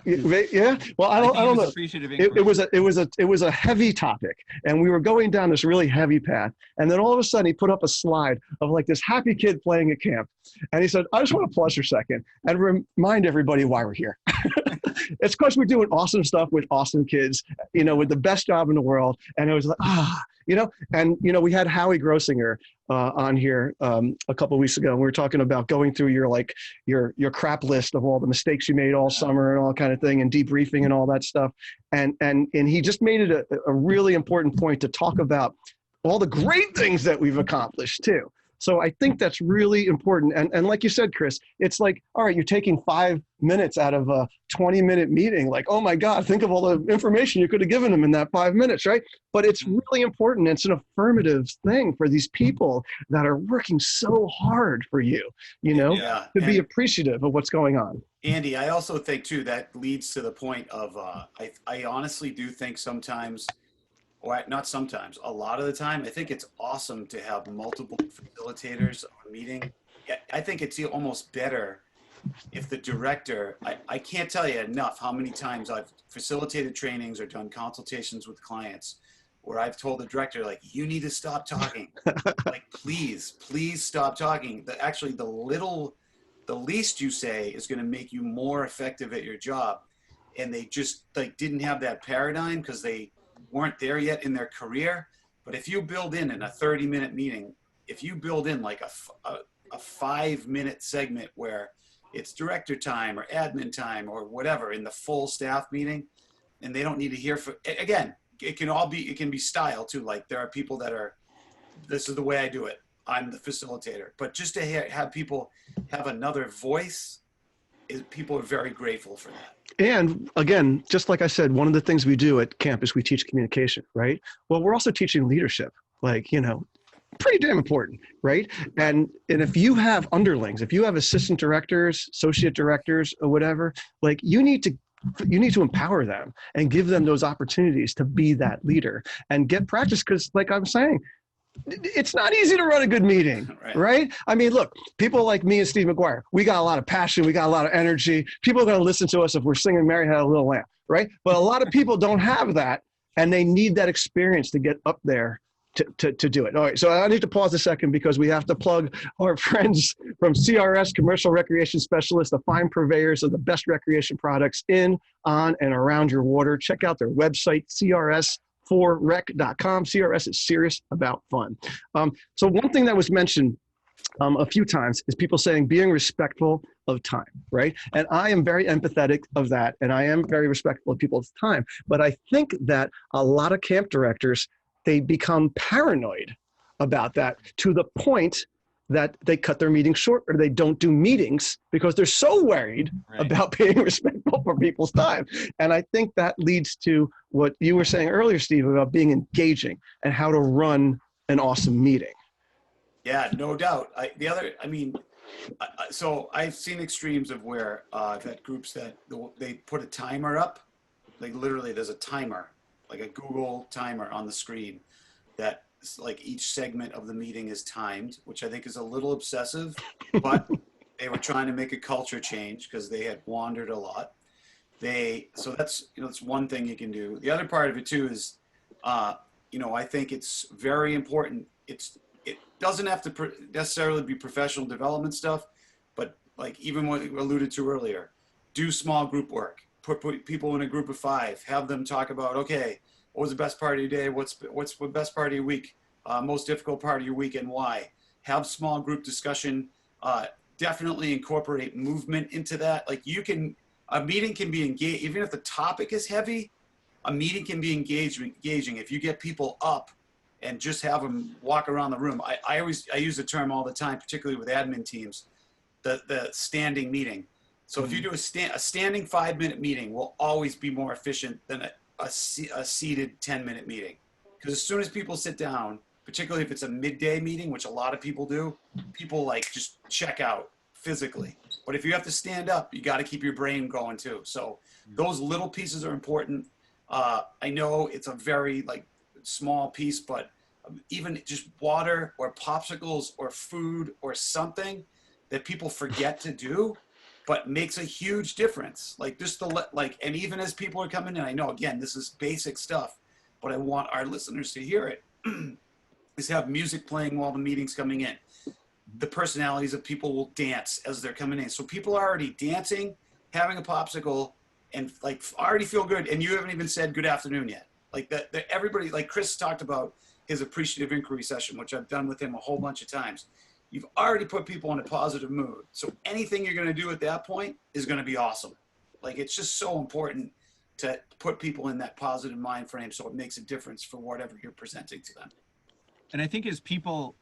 A: Yeah. Well, I don't know. It was a heavy topic, and we were going down this really heavy path. And then all of a sudden, he put up a slide of like this happy kid playing at camp, and he said, "I just want to pause for a second and remind everybody why we're here." It's because we're doing awesome stuff with awesome kids, you know, with the best job in the world. And it was like, you know, and, you know, we had Howie Grossinger on here a couple of weeks ago. And we were talking about going through your crap list of all the mistakes you made all summer and all kind of thing, and debriefing and all that stuff. And he just made it a really important point to talk about all the great things that we've accomplished too. So I think that's really important. And like you said, Chris, it's like, all right, you're taking 5 minutes out of a 20-minute meeting. Like, oh my God, think of all the information you could have given them in that 5 minutes, right? But it's really important. It's an affirmative thing for these people that are working so hard for you, you know, to be appreciative of what's going on.
E: Andy, I also think too, that leads to the point of, I honestly do think sometimes, or not sometimes, a lot of the time, I think it's awesome to have multiple facilitators on a meeting. I think it's almost better if the director, I can't tell you enough how many times I've facilitated trainings or done consultations with clients where I've told the director, like, you need to stop talking. Like, please stop talking. Actually, the least you say is going to make you more effective at your job. And they just like didn't have that paradigm because they weren't there yet in their career. But if you build in a 30-minute meeting, if you build in like a 5-minute segment where it's director time or admin time or whatever in the full staff meeting, and they don't need to hear again, it can be style too. Like there are people that are, this is the way I do it, I'm the facilitator. But just to have people have another voice, people are very grateful for that.
A: And again, just like I said, one of the things we do at camp is we teach communication, right? Well, we're also teaching leadership, like, you know, pretty damn important, right? And if you have underlings, if you have assistant directors, associate directors, or whatever, like you need to empower them and give them those opportunities to be that leader and get practice. Because like I'm saying, it's not easy to run a good meeting, right? I mean, look, people like me and Steve Maguire, we got a lot of passion, we got a lot of energy. People are going to listen to us if we're singing Mary Had a Little Lamb, right? But a lot of people don't have that, and they need that experience to get up there to do it. All right, so I need to pause a second because we have to plug our friends from CRS, Commercial Recreation Specialists, the fine purveyors of the best recreation products in, on, and around your water. Check out their website, CRS4rec.com. CRS is serious about fun. So one thing that was mentioned a few times is people saying being respectful of time, right? And I am very empathetic of that, and I am very respectful of people's time. But I think that a lot of camp directors, they become paranoid about that to the point that they cut their meetings short or they don't do meetings because they're so worried about being respectful for people's time. And I think that leads to what you were saying earlier, Steve, about being engaging and how to run an awesome meeting.
E: Yeah, no doubt. I mean, so I've seen extremes of where I've had groups that they put a timer up. Like literally, there's a timer, like a Google timer on the screen that like each segment of the meeting is timed, which I think is a little obsessive, but they were trying to make a culture change because they had wandered a lot. So that's, it's one thing you can do. The other part of it too is, I think it's very important. It doesn't have to necessarily be professional development stuff, but like even what you alluded to earlier, do small group work. Put people in a group of 5. Have them talk about, okay, what was the best part of your day? What's the best part of your week? Most difficult part of your week, and why? Have small group discussion. Definitely incorporate movement into that. Like a meeting can be engaged, even if the topic is heavy. A meeting can be engaging if you get people up and just have them walk around the room. I use the term all the time, particularly with admin teams, the standing meeting. So if you do a standing 5-minute meeting, will always be more efficient than a seated 10-minute meeting. Because as soon as people sit down, particularly if it's a midday meeting, which a lot of people do, people like just check out physically. But if you have to stand up, you got to keep your brain going too. So those little pieces are important. I know it's a very like small piece, but even just water or popsicles or food or something that people forget to do, but makes a huge difference. Like just and even as people are coming in, I know again, this is basic stuff, but I want our listeners to hear it, is have music playing while the meeting's coming in. The personalities of people will dance as they're coming in. So people are already dancing, having a popsicle, and like already feel good. And you haven't even said good afternoon yet. Like that everybody, like Chris talked about his appreciative inquiry session, which I've done with him a whole bunch of times. You've already put people in a positive mood. So anything you're going to do at that point is going to be awesome. Like it's just so important to put people in that positive mind frame so it makes a difference for whatever you're presenting to them.
D: And I think as people,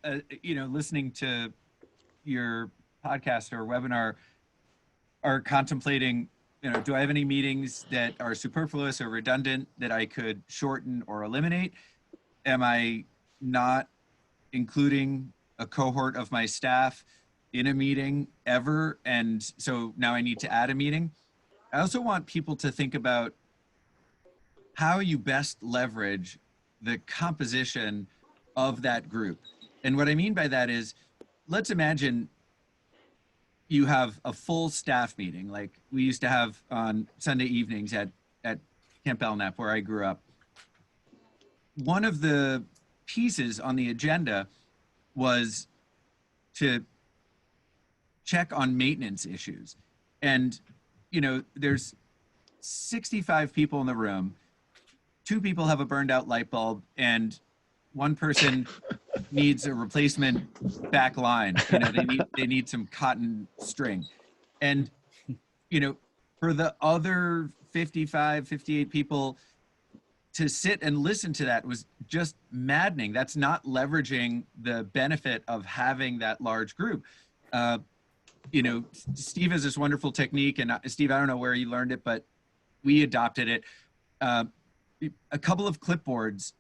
D: listening to your podcast or webinar are contemplating, do I have any meetings that are superfluous or redundant that I could shorten or eliminate? Am I not including a cohort of my staff in a meeting ever? And so now I need to add a meeting. I also want people to think about how you best leverage the composition of that group. And what I mean by that is, let's imagine you have a full staff meeting like we used to have on Sunday evenings at Camp Belknap, where I grew up. One of the pieces on the agenda was to check on maintenance issues. And, there's 65 people in the room. 2 people have a burned out light bulb, and 1 person needs a replacement back line. They need some cotton string. And, for the other 55, 58 people to sit and listen to that was just maddening. That's not leveraging the benefit of having that large group. Steve has this wonderful technique, and Steve, I don't know where you learned it, but we adopted it. A couple of clipboards,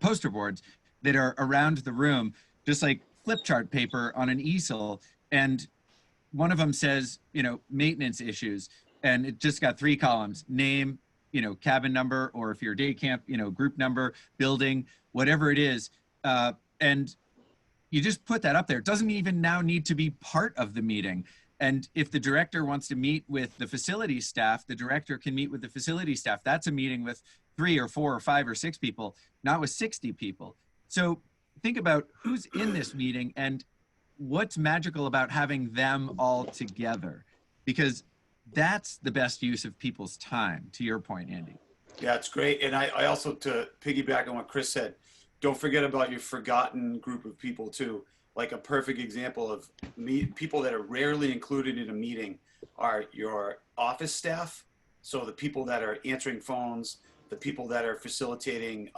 D: poster boards that are around the room, just like flip chart paper on an easel. And one of them says, maintenance issues. And it just got 3 columns: name, cabin number, or if you're day camp, group number, building, whatever it is. And you just put that up there. It doesn't even now need to be part of the meeting. And if the director wants to meet with the facility staff, the director can meet with the facility staff. That's a meeting with 3 or 4 or 5 or 6 people, not with 60 people. So think about who's in this meeting and what's magical about having them all together, because that's the best use of people's time, to your point, Andy.
E: Yeah, it's great. And I also, to piggyback on what Chris said, don't forget about your forgotten group of people too. Like a perfect example of people that are rarely included in a meeting are your office staff. So the people that are answering phones, the people that are facilitating,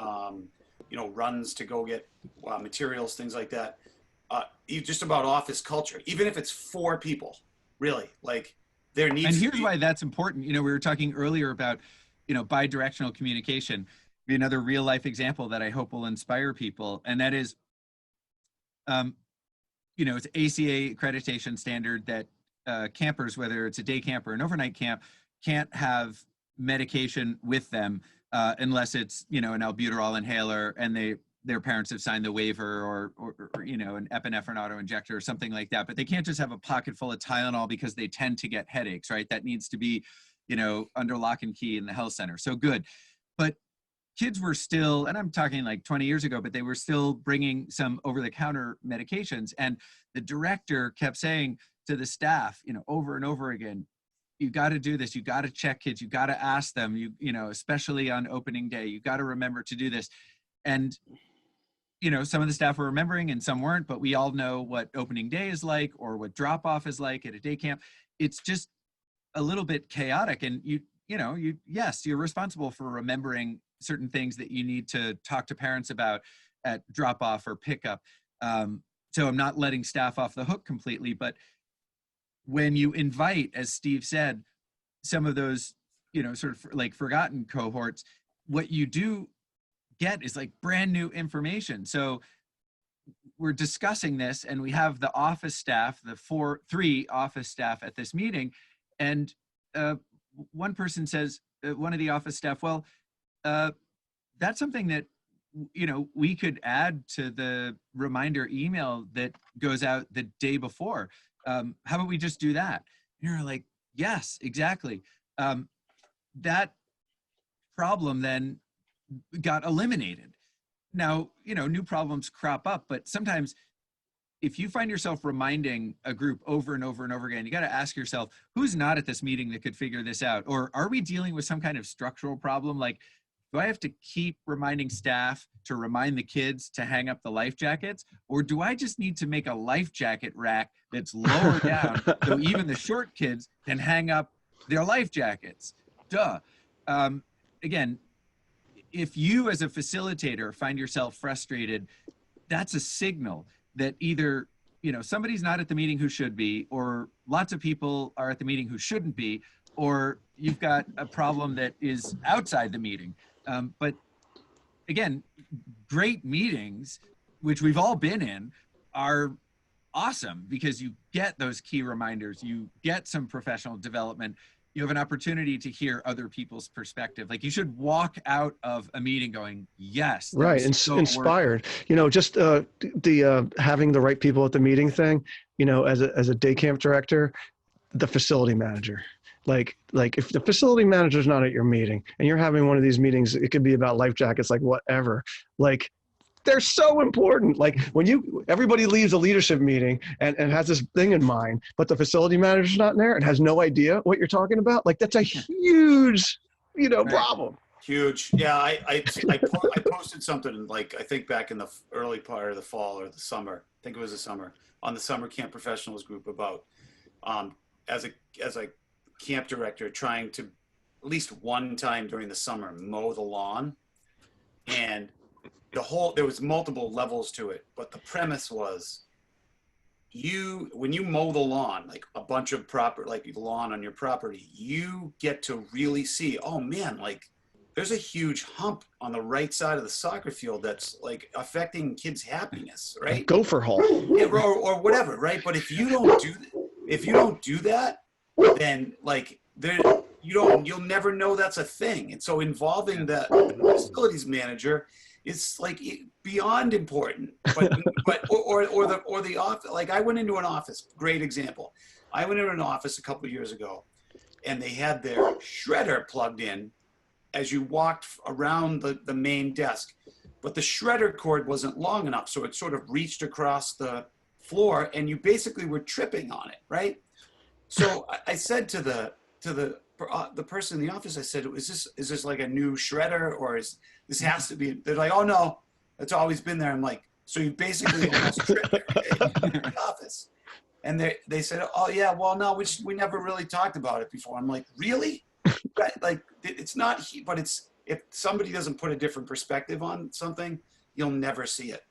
E: runs to go get materials, things like that. Just about office culture, even if it's 4 people, really, like there needs.
D: And here's why that's important. We were talking earlier about, bi-directional communication. Be another real life example that I hope will inspire people. And that is, you know, it's ACA accreditation standard that campers, whether it's a day camp or an overnight camp, can't have medication with them unless it's, you know, an albuterol inhaler and their parents have signed the waiver, or you know, an epinephrine auto-injector or something like that. But they can't just have a pocket full of Tylenol because they tend to get headaches, right? That needs to be, you know, under lock and key in the health center. So good. But kids were still, and I'm talking like 20 years ago, but they were still bringing some over-the-counter medications. And the director kept saying to the staff, you know, over and over again, you got to do this. You got to check kids. You got to ask them, you know, especially on opening day, you got to remember to do this. And, you know, some of the staff were remembering and some weren't, but we all know what opening day is like, or what drop off is like at a day camp. It's just a little bit chaotic. And yes, you're responsible for remembering certain things that you need to talk to parents about at drop off or pickup. So I'm not letting staff off the hook completely, but when you invite, as Steve said, some of those, you know, sort of like forgotten cohorts, what you do get is like brand new information. So we're discussing this and we have the office staff, three office staff at this meeting. And one person says, one of the office staff, well, that's something that, you know, we could add to the reminder email that goes out the day before. How about we just do that? And you're like, yes, exactly. That problem then got eliminated. Now, you know, new problems crop up, but sometimes if you find yourself reminding a group over and over and over again, you got to ask yourself, who's not at this meeting that could figure this out? Or are we dealing with some kind of structural problem? Like, do I have to keep reminding staff to remind the kids to hang up the life jackets? Or do I just need to make a life jacket rack that's lower down so even the short kids can hang up their life jackets? Duh. Again, if you as a facilitator find yourself frustrated, that's a signal that either, you know, somebody's not at the meeting who should be, or lots of people are at the meeting who shouldn't be, or you've got a problem that is outside the meeting. But again, great meetings, which we've all been in, are awesome because you get those key reminders, you get some professional development, you have an opportunity to hear other people's perspective. Like, you should walk out of a meeting going, yes.
A: Right, inspired. You know, just the having the right people at the meeting thing, you know, as a day camp director, the facility manager. Like if the facility manager's not at your meeting and you're having one of these meetings, it could be about life jackets, like whatever. Like, they're so important. Like, when everybody leaves a leadership meeting and has this thing in mind, but the facility manager's not there and has no idea what you're talking about, like, that's a huge, you know, problem.
E: Huge. Yeah, I posted something, like, I think back in the early part of the fall or the summer, I think it was the summer, on the Summer Camp Professionals group about as a camp director trying to, at least one time during the summer, mow the lawn. And there was multiple levels to it, but the premise was, when you mow the lawn, like a bunch of like lawn on your property, you get to really see, oh man, like, there's a huge hump on the right side of the soccer field that's like affecting kids' happiness, right?
A: Gopher hole.
E: Yeah, or whatever, right? But if you don't do that, then like you'll never know that's a thing. And so involving the facilities manager is like beyond important. But the office. Like, I went into an office. Great example. I went into an office a couple of years ago, and they had their shredder plugged in as you walked around the main desk, but the shredder cord wasn't long enough, so it sort of reached across the floor, and you basically were tripping on it, right? So I said to the person in the office, I said, is this like a new shredder, or this has to be? They're like, oh no, it's always been there. I'm like, so you basically almost tripped in the office. And they said, oh yeah, well no, we never really talked about it before. I'm like, really? Like, it's not, but it's, if somebody doesn't put a different perspective on something, you'll never see it.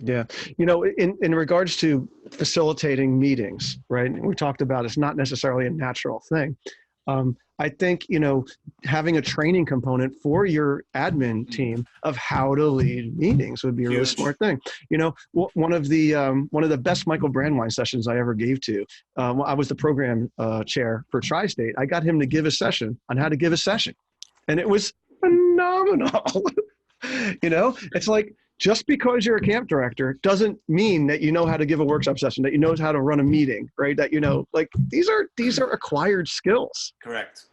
A: Yeah. You know, in regards to facilitating meetings, right? We talked about it's not necessarily a natural thing. I think, having a training component for your admin team of how to lead meetings would be a really
E: Huge.
A: smart thing. One of the best Michael Brandwein sessions I ever gave to, I was the program chair for Tri-State. I got him to give a session on how to give a session, and it was phenomenal. It's like, just because you're a camp director doesn't mean that you know how to give a workshop session, that you know how to run a meeting, right? That these are acquired skills.
E: Correct.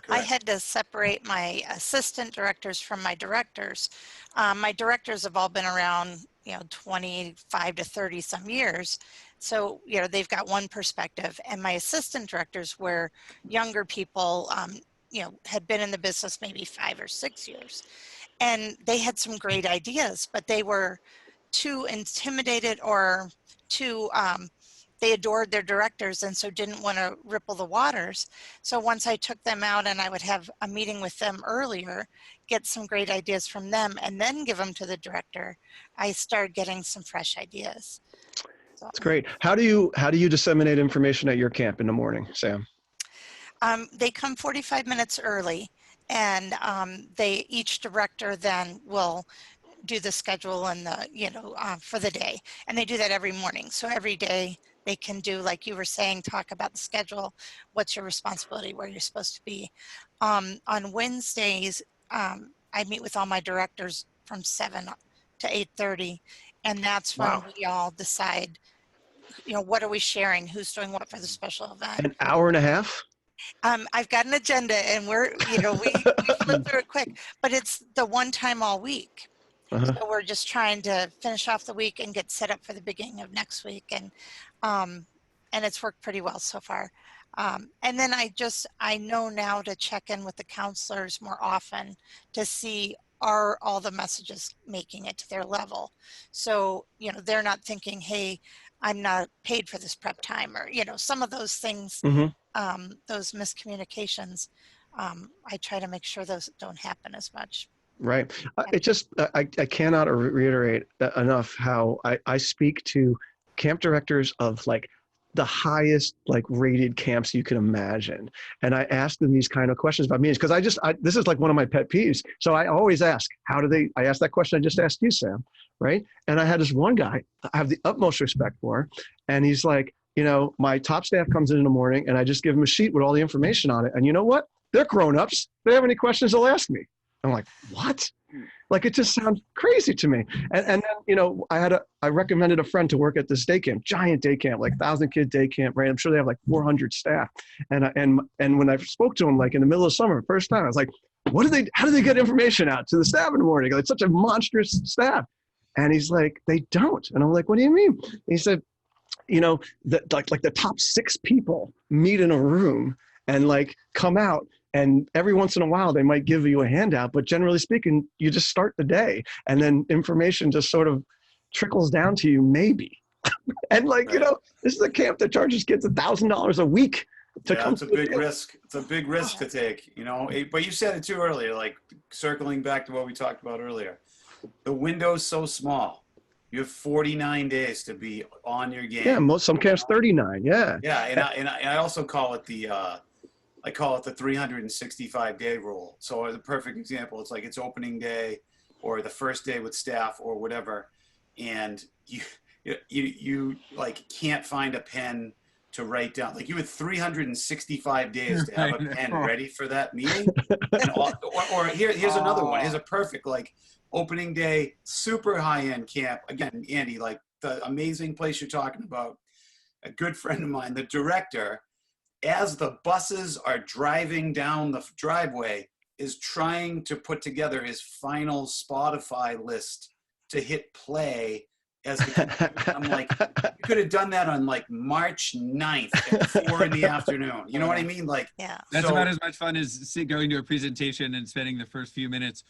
B: I had to separate my assistant directors from my directors. My directors have all been around, 25 to 30 some years. So, they've got one perspective, and my assistant directors were younger people, had been in the business maybe 5 or 6 years. And they had some great ideas, but they were too intimidated or too, they adored their directors and so didn't want to ripple the waters. So once I took them out and I would have a meeting with them earlier, get some great ideas from them and then give them to the director, I started getting some fresh ideas. So,
A: that's great. How do you disseminate information at your camp in the morning, Sam?
B: they come 45 minutes early, and each director then will do the schedule and for the day, and they do that every morning. So every day they can do, like you were saying, talk about the schedule, what's your responsibility, where you're supposed to be. On Wednesdays, I meet with all my directors from 7 to 8:30, and that's when
A: Wow.
B: we all decide, what are we sharing, who's doing what for the special event.
A: An hour and a half?
B: I've got an agenda, and we flip through it quick, but it's the one time all week.
A: Uh-huh.
B: So we're just trying to finish off the week and get set up for the beginning of next week. And it's worked pretty well so far. And then I know now to check in with the counselors more often to see, are all the messages making it to their level? So, they're not thinking, hey, I'm not paid for this prep time, or, some of those things, those miscommunications. I try to make sure those don't happen as much.
A: Right. I cannot reiterate enough how I speak to camp directors of the highest rated camps you can imagine. And I ask them these kind of questions about meetings, because this is one of my pet peeves. So I always ask, I asked that question I just asked you, Sam, right? And I had this one guy I have the utmost respect for, and he's like, my top staff comes in the morning and I just give them a sheet with all the information on it. And you know what? They're grown-ups. If they have any questions, they'll ask me. I'm like, what? It just sounds crazy to me. And then, I recommended a friend to work at this day camp, giant day camp, 1,000-kid day camp, right? I'm sure they have 400 staff. And when I spoke to him, in the middle of summer, first time, I was like, how do they get information out to the staff in the morning? It's such a monstrous staff. And he's like, they don't. And I'm like, what do you mean? And he said, the top 6 people meet in a room and come out, and every once in a while they might give you a handout, but generally speaking, you just start the day and then information just sort of trickles down to you, maybe. And this is a camp that charges kids $1,000 a week to come.
E: It's a big risk. It's a big risk to take, but you said it too earlier, circling back to what we talked about earlier. The window's so small. You have 49 days to be on your game.
A: Yeah, some camps 39. Yeah.
E: Yeah, and I also call it the 365-day rule. So the perfect example, it's it's opening day, or the first day with staff, or whatever, and you can't find a pen to write down. You had 365 days to have a pen ready for that meeting. Or here's another one. Here's a perfect opening day, super high-end camp. Again, Andy, the amazing place you're talking about. A good friend of mine, the director, as the buses are driving down the driveway, is trying to put together his final Spotify list to hit play. I'm like, you could have done that on March 9th at 4 in the afternoon. You know what I mean?
B: Yeah.
D: That's about as much fun as going to a presentation and spending the first few minutes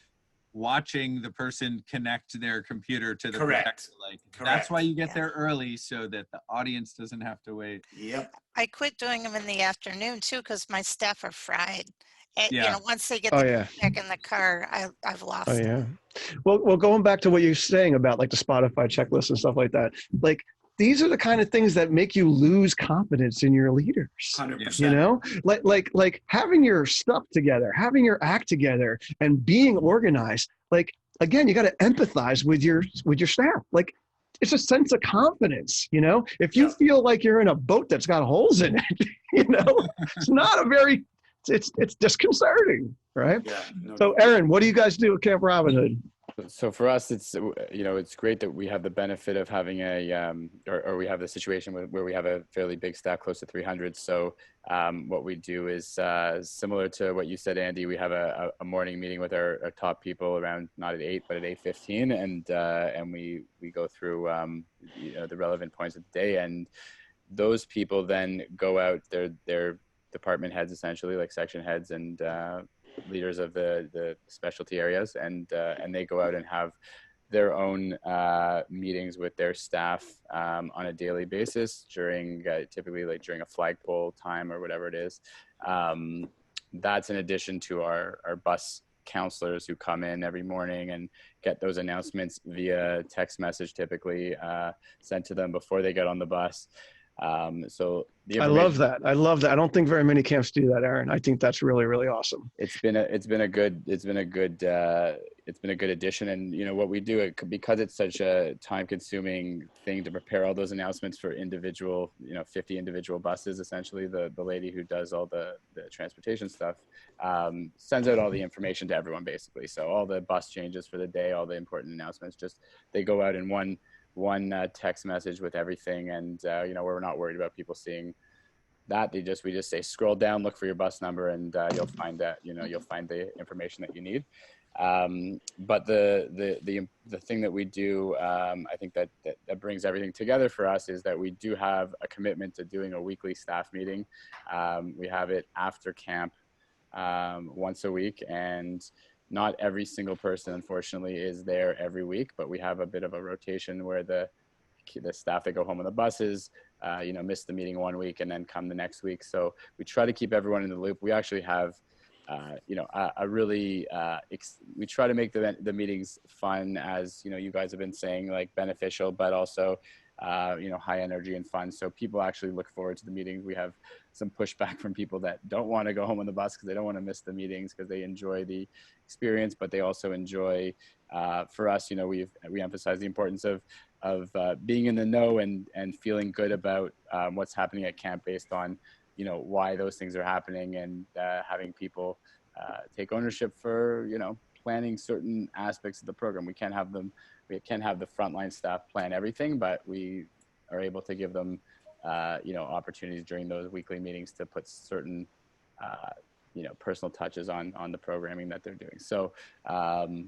D: watching the person connect their computer to the
E: Correct.
D: projector. That's why you get there early, so that the audience doesn't have to wait.
E: Yep.
B: I quit doing them in the afternoon too, because my staff are fried. And, once they get back in the car, I've lost them.
A: Well, going back to what you're saying about the Spotify checklist and stuff like that, these are the kind of things that make you lose confidence in your leaders.
E: 100%.
A: You know, like having your stuff together, having your act together, and being organized. Like, again, you got to empathize with your staff. Like, it's a sense of confidence. You know, if you feel like you're in a boat that's got holes in it, you know, it's not a very, it's disconcerting, right?
E: Yeah. No
A: So,
E: doubt.
A: Ehren, what do you guys do at Camp Robin Hood?
C: So for us, it's, you know, it's great that we have the benefit of having or we have the situation where we have a fairly big staff, close to 300. So what we do is similar to what you said, Andy. We have a morning meeting with our top people around, not at 8, but at 8:15, and we go through you know, the relevant points of the day, and those people then go out. They're department heads, essentially, like section heads and leaders of the specialty areas, and they go out and have their own meetings with their staff on a daily basis during typically like during a flagpole time or whatever it is. That's in addition to our bus counselors who come in every morning and get those announcements via text message, typically sent to them before they get on the bus. So
A: I love that. I love that. I don't think very many camps do that, Ehren. I think that's really, really awesome.
C: It's been a good addition. And you know what we do, because it's such a time-consuming thing to prepare all those announcements for individual, you know, 50 individual buses. Essentially, the lady who does all the transportation stuff sends out all the information to everyone, basically. So all the bus changes for the day, all the important announcements, just they go out in one text message with everything, and you know, we're not worried about people seeing that. We just say scroll down, look for your bus number, and you'll find that, you know, you'll find the information that you need. But the thing that we do, I think that brings everything together for us, is that we do have a commitment to doing a weekly staff meeting. We have it after camp once a week, and not every single person, unfortunately, is there every week, but we have a bit of a rotation where the staff that go home on the buses, you know, miss the meeting one week and then come the next week. So we try to keep everyone in the loop. We actually have, you know, we try to make the meetings fun, as, you know, you guys have been saying, like beneficial, but also, you know, high energy and fun. So people actually look forward to the meetings. We have some pushback from people that don't want to go home on the bus because they don't want to miss the meetings, because they enjoy the experience, but they also enjoy, for us, you know, we emphasize the importance of being in the know and feeling good about what's happening at camp based on, you know, why those things are happening, and having people take ownership for, you know, planning certain aspects of the program. We can't have the frontline staff plan everything, but we are able to give them, you know, opportunities during those weekly meetings to put certain, you know, personal touches on the programming that they're doing. So,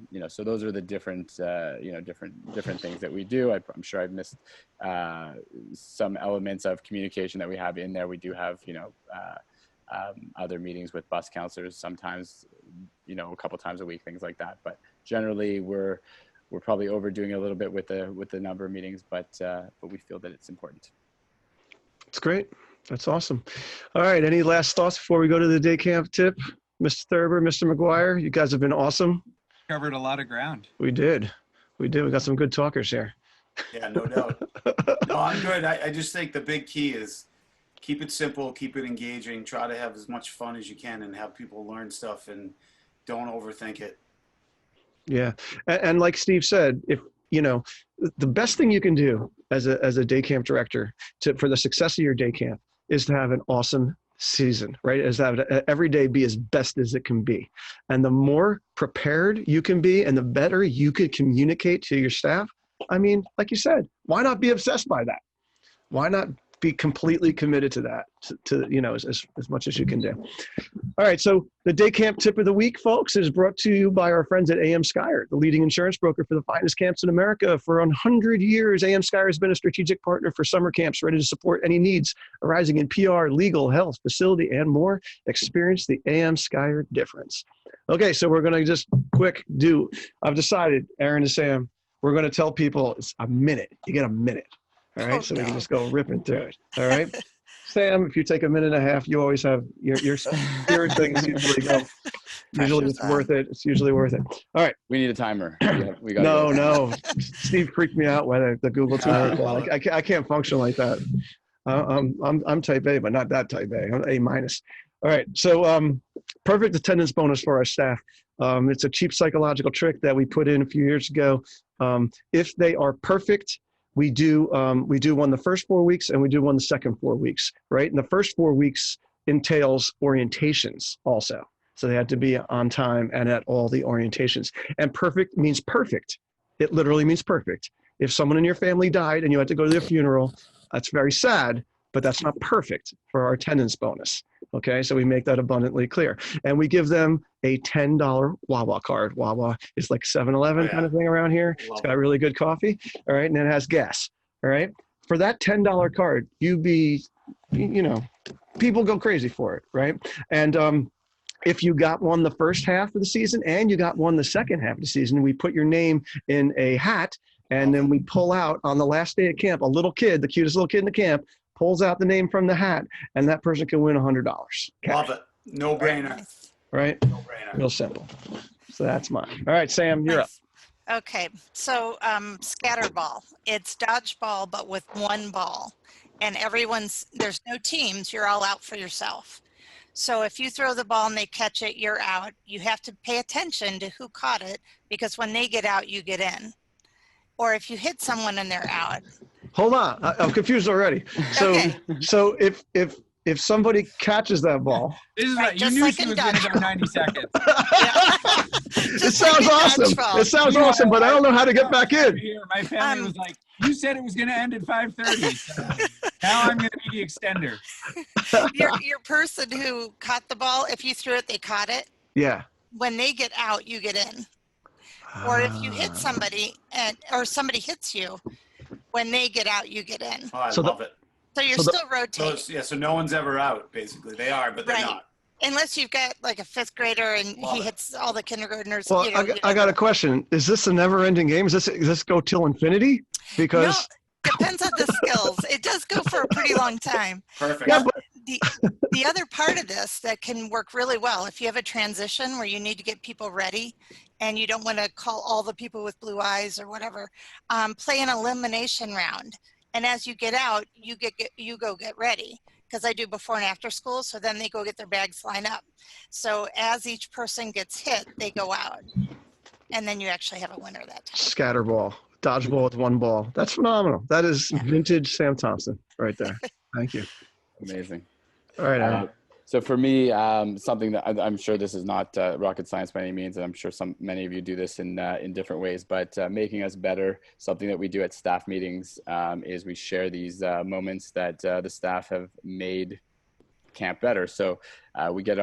C: you know, so those are the different, you know, different things that we do. I'm sure I've missed some elements of communication that we have in there. We do have, you know, other meetings with bus counselors, sometimes, you know, a couple times a week, things like that. But generally, we're probably overdoing it a little bit with the number of meetings, but we feel that it's important.
A: It's great. That's awesome. All right. Any last thoughts before we go to the day camp tip? Mr. Thurber, Mr. Maguire, you guys have been awesome.
D: Covered a lot of ground.
A: We did. We got some good talkers here.
E: Yeah, no doubt. No, I'm good. I just think the big key is keep it simple, keep it engaging, try to have as much fun as you can and have people learn stuff, and don't overthink it.
A: Yeah. And like Steve said, if, you know, the best thing you can do as a day camp director for the success of your day camp is to have an awesome season, right? Is to have every day be as best as it can be. And the more prepared you can be and the better you could communicate to your staff, I mean, like you said, why not be obsessed by that? Why not be completely committed to that, to you know, as much as you can do. All right, so the day camp tip of the week, folks, is brought to you by our friends at AM Skyer, the leading insurance broker for the finest camps in America. For 100 years, AM Skyer has been a strategic partner for summer camps, ready to support any needs arising in PR, legal, health, facility, and more. Experience the AM Skyer difference. Okay, so we're going to just I've decided, Ehren and Sam, we're going to tell people it's a minute. You get a minute. All right, so we can just go ripping through it. All right. Sam, if you take a minute and a half, you always have your spirit things usually go. Usually
B: Pressure's
A: it's
B: on.
A: worth it. It's usually worth it. All right.
C: We need a timer. We got
A: No. Steve freaked me out when the Google timer call. I can't function like that. I'm type A, but not that type A. I'm A minus. All right. So perfect attendance bonus for our staff. It's a cheap psychological trick that we put in a few years ago. If they are perfect, we do one the first 4 weeks and we do one the second 4 weeks, right? And the first 4 weeks entails orientations also. So they had to be on time and at all the orientations. And perfect means perfect. It literally means perfect. If someone in your family died and you had to go to their funeral, that's very sad, but that's not perfect for our attendance bonus. Okay, so we make that abundantly clear. And we give them a $10 Wawa card. Wawa is like 7-Eleven kind of thing around here. It's got really good coffee, all right, and it has gas, all right? For that $10 card, people go crazy for it, right? And if you got one the first half of the season and you got one the second half of the season, we put your name in a hat, and then we pull out on the last day of camp, a little kid, the cutest little kid in the camp, pulls out the name from the hat, and that person can win $100.
E: Love it. No brainer.
A: Right?
E: No brainer.
A: Real simple. So that's mine. All right, Sam, you're up.
B: Okay, so scatterball. It's dodgeball, but with one ball. And there's no teams, you're all out for yourself. So if you throw the ball and they catch it, you're out. You have to pay attention to who caught it, because when they get out, you get in. Or if you hit someone and they're out.
A: Hold on, I'm confused already. So,
B: Okay.
A: so if somebody catches that ball,
D: This is
B: Right,
D: right. You
B: just
D: knew
B: like
D: she
B: in
D: was going to go
B: dodgeball.
D: 90 seconds.
A: it sounds awesome. It sounds awesome, but I don't know how to get back in.
D: Here, my family was like, you said it was going to end at 5:30. So now I'm going to be the extender.
B: Your person who caught the ball, if you threw it, they caught it.
A: Yeah.
B: When they get out, you get in. Or if you hit somebody or somebody hits you, when they get out, you get in.
E: Oh, I
A: So
E: love it.
B: So you're
A: So
B: still rotating.
E: So no one's ever out, basically. They are, but they're
B: Right.
E: not.
B: Unless you've got like a fifth grader and
E: Love
B: he
E: it.
B: hits all the kindergartners.
A: Well, I got a question. Is this a never-ending game? Does this go till infinity? Because
B: depends on the skills. It does go for a pretty long time.
E: Perfect.
A: Yeah,
B: The other part of this that can work really well, if you have a transition where you need to get people ready and you don't want to call all the people with blue eyes or whatever, play an elimination round. And as you get out, you go get ready. Because I do before and after school, so then they go get their bags, line up. So as each person gets hit, they go out. And then you actually have a winner that time.
A: scatterball, dodgeball with one ball. That's phenomenal. That is vintage Sam Thompson right there. Thank you.
C: Amazing.
A: All right, Ehren.
C: So for me, something that I'm sure this is not rocket science by any means, and I'm sure many of you do this in different ways, but making us better, something that we do at staff meetings is we share these moments that the staff have made camp better. So we get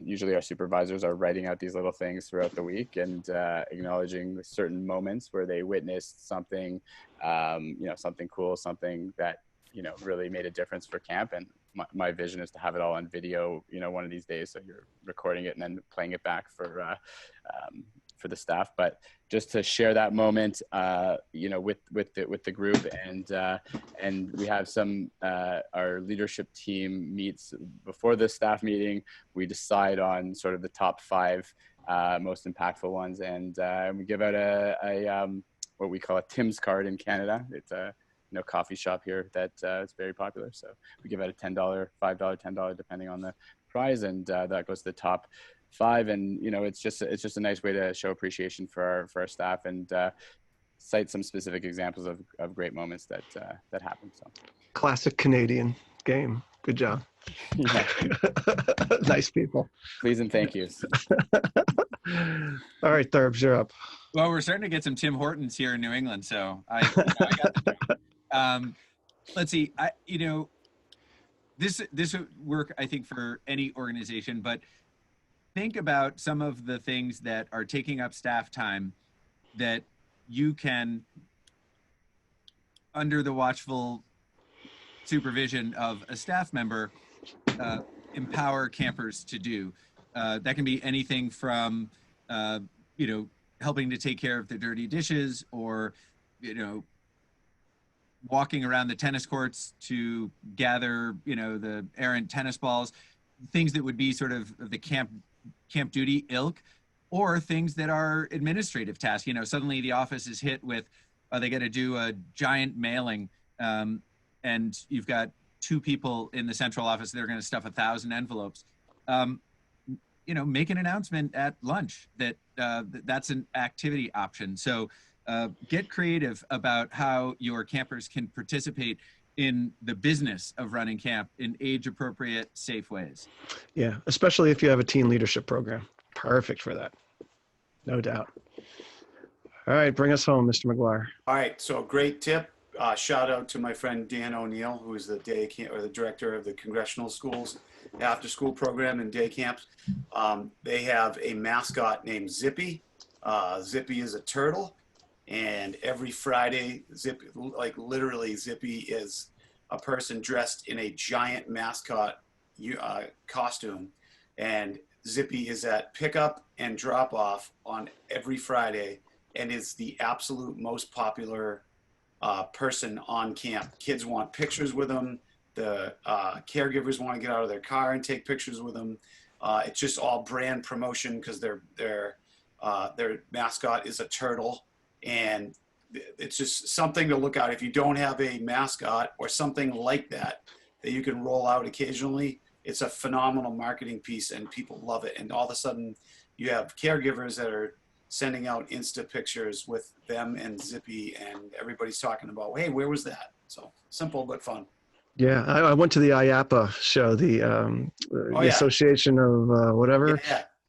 C: usually our supervisors are writing out these little things throughout the week and acknowledging certain moments where they witnessed something, something cool, something that, really made a difference for camp. And my vision is to have it all on video, one of these days. So you're recording it and then playing it back for the staff. But just to share that moment, with the group, and we have our leadership team meets before the staff meeting. We decide on sort of the top 5 most impactful ones, and we give out a what we call a Tim's card in Canada. It's a coffee shop here that is very popular. So we give out a $10, $5, $10, depending on the prize, and that goes to the top 5. And it's just a nice way to show appreciation for our staff and cite some specific examples of great moments that happen. So
A: Classic Canadian game. Good job.
C: yeah.
A: Nice people.
C: Please and thank yous.
A: All right, Thurbs, you're up.
D: Well, we're starting to get some Tim Hortons here in New England, so I got the joke. Let's see. This would work, I think, for any organization, but think about some of the things that are taking up staff time that you can, under the watchful supervision of a staff member, empower campers to do. That can be anything from, helping to take care of the dirty dishes, or, walking around the tennis courts to gather, the errant tennis balls, things that would be sort of the camp duty ilk, or things that are administrative tasks. Suddenly the office is hit with, they got to do a giant mailing, and you've got 2 people in the central office that are going to stuff 1,000 envelopes. Make an announcement at lunch that that's an activity option. So get creative about how your campers can participate in the business of running camp in age-appropriate, safe ways.
A: Yeah, especially if you have a teen leadership program. Perfect for that. No doubt. All right, bring us home, Mr. Maguire.
E: All right, so a great tip. Shout out to my friend Dan O'Neill, who is the the director of the Congressional Schools after school program and day camps. They have a mascot named Zippy. Zippy is a turtle, and every Friday, Zippy, like literally Zippy is a person dressed in a giant mascot costume, and Zippy is at pickup and drop off on every Friday and is the absolute most popular person on camp. Kids want pictures with him. The caregivers want to get out of their car and take pictures with him. It's just all brand promotion because their mascot is a turtle, and it's just something to look at. If you don't have a mascot or something like that you can roll out occasionally, it's a phenomenal marketing piece and people love it. And all of a sudden you have caregivers that are sending out Insta pictures with them and Zippy, and everybody's talking about, hey, where was that? So simple but fun.
A: Yeah, I went to the IAPA show, the Association of whatever,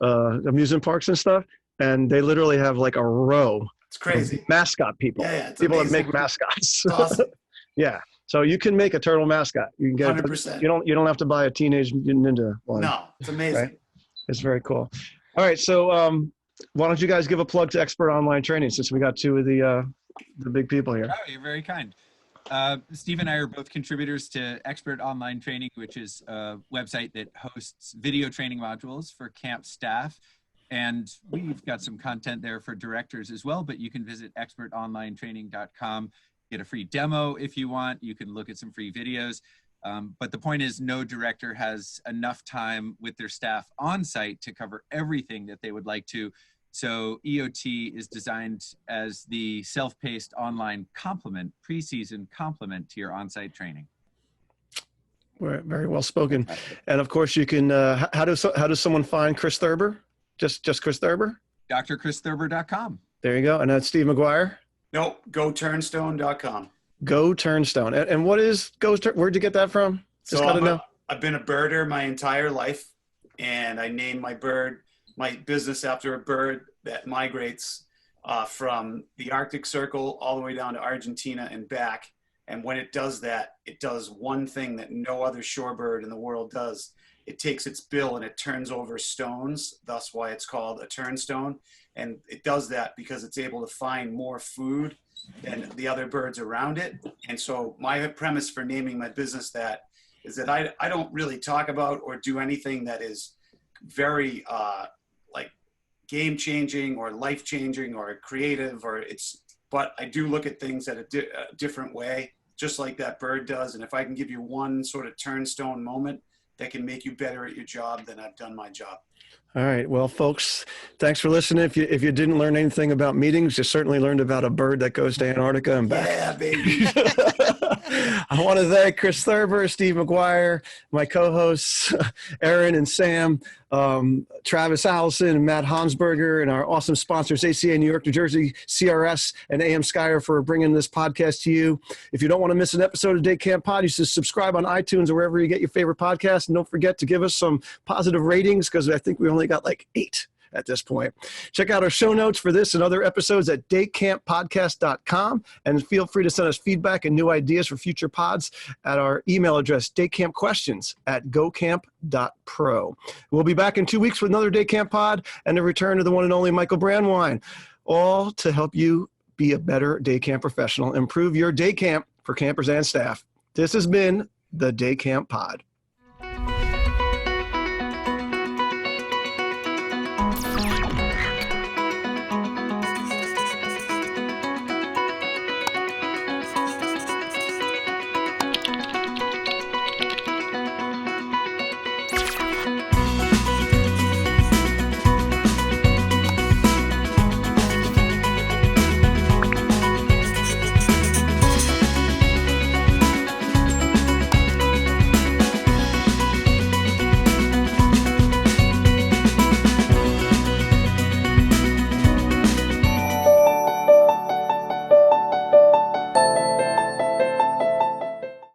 A: amusement parks and stuff, and they literally have like a row.
E: It's crazy.
A: Of mascot people.
E: Yeah, it's
A: people
E: amazing.
A: that make mascots.
E: It's awesome.
A: Yeah, so you can make a turtle mascot. You can get
E: 100%.
A: You don't have to buy a Teenage Mutant Ninja one.
E: No, it's amazing.
A: Right? It's very cool. All right, so why don't you guys give a plug to Expert Online Training, since we got 2 of the big people here.
D: Oh, you're very kind. Steve and I are both contributors to Expert Online Training, which is a website that hosts video training modules for camp staff. And we've got some content there for directors as well, but you can visit expertonlinetraining.com, get a free demo if you want. You can look at some free videos. But the point is, no director has enough time with their staff on site to cover everything that they would like to. So EOT is designed as the self-paced online complement, preseason complement to your on-site training.
A: Very well spoken. And of course, you can. How does someone find Chris Thurber? Just Chris Thurber?
D: drchristhurber.com.
A: There you go. And that's Steve Maguire.
E: Nope. GoTurnstone.com.
A: Go Turnstone. And what is where'd you get that from? Just gotta know.
E: I've been a birder my entire life, and I named my business after a bird that migrates from the Arctic Circle all the way down to Argentina and back. And when it does that, it does one thing that no other shorebird in the world does. It takes its bill and it turns over stones. That's why it's called a turnstone. And it does that because it's able to find more food than the other birds around it. And so my premise for naming my business that is that I don't really talk about or do anything that is very like game changing or life changing or creative, but I do look at things at a different way, just like that bird does. And if I can give you one sort of turnstone moment that can make you better at your job, then I've done my job.
A: All right. Well, folks, thanks for listening. If you didn't learn anything about meetings, you certainly learned about a bird that goes to Antarctica and back.
E: Yeah, baby.
A: I want to thank Chris Thurber, Steve Maguire, my co-hosts, Ehren and Sam, Travis Allison and Matt Hansberger, and our awesome sponsors, ACA New York, New Jersey, CRS, and AM Skyer for bringing this podcast to you. If you don't want to miss an episode of Day Camp Pod, you should subscribe on iTunes or wherever you get your favorite podcasts. And don't forget to give us some positive ratings, because I think we only got like 8 at this point. Check out our show notes for this and other episodes at daycamppodcast.com, and feel free to send us feedback and new ideas for future pods at our email address, daycampquestions@gocamp.pro. We'll be back in 2 weeks with another Day Camp Pod and the return of the one and only Michael Brandwine, all to help you be a better day camp professional, improve your day camp for campers and staff. This has been the Day Camp Pod.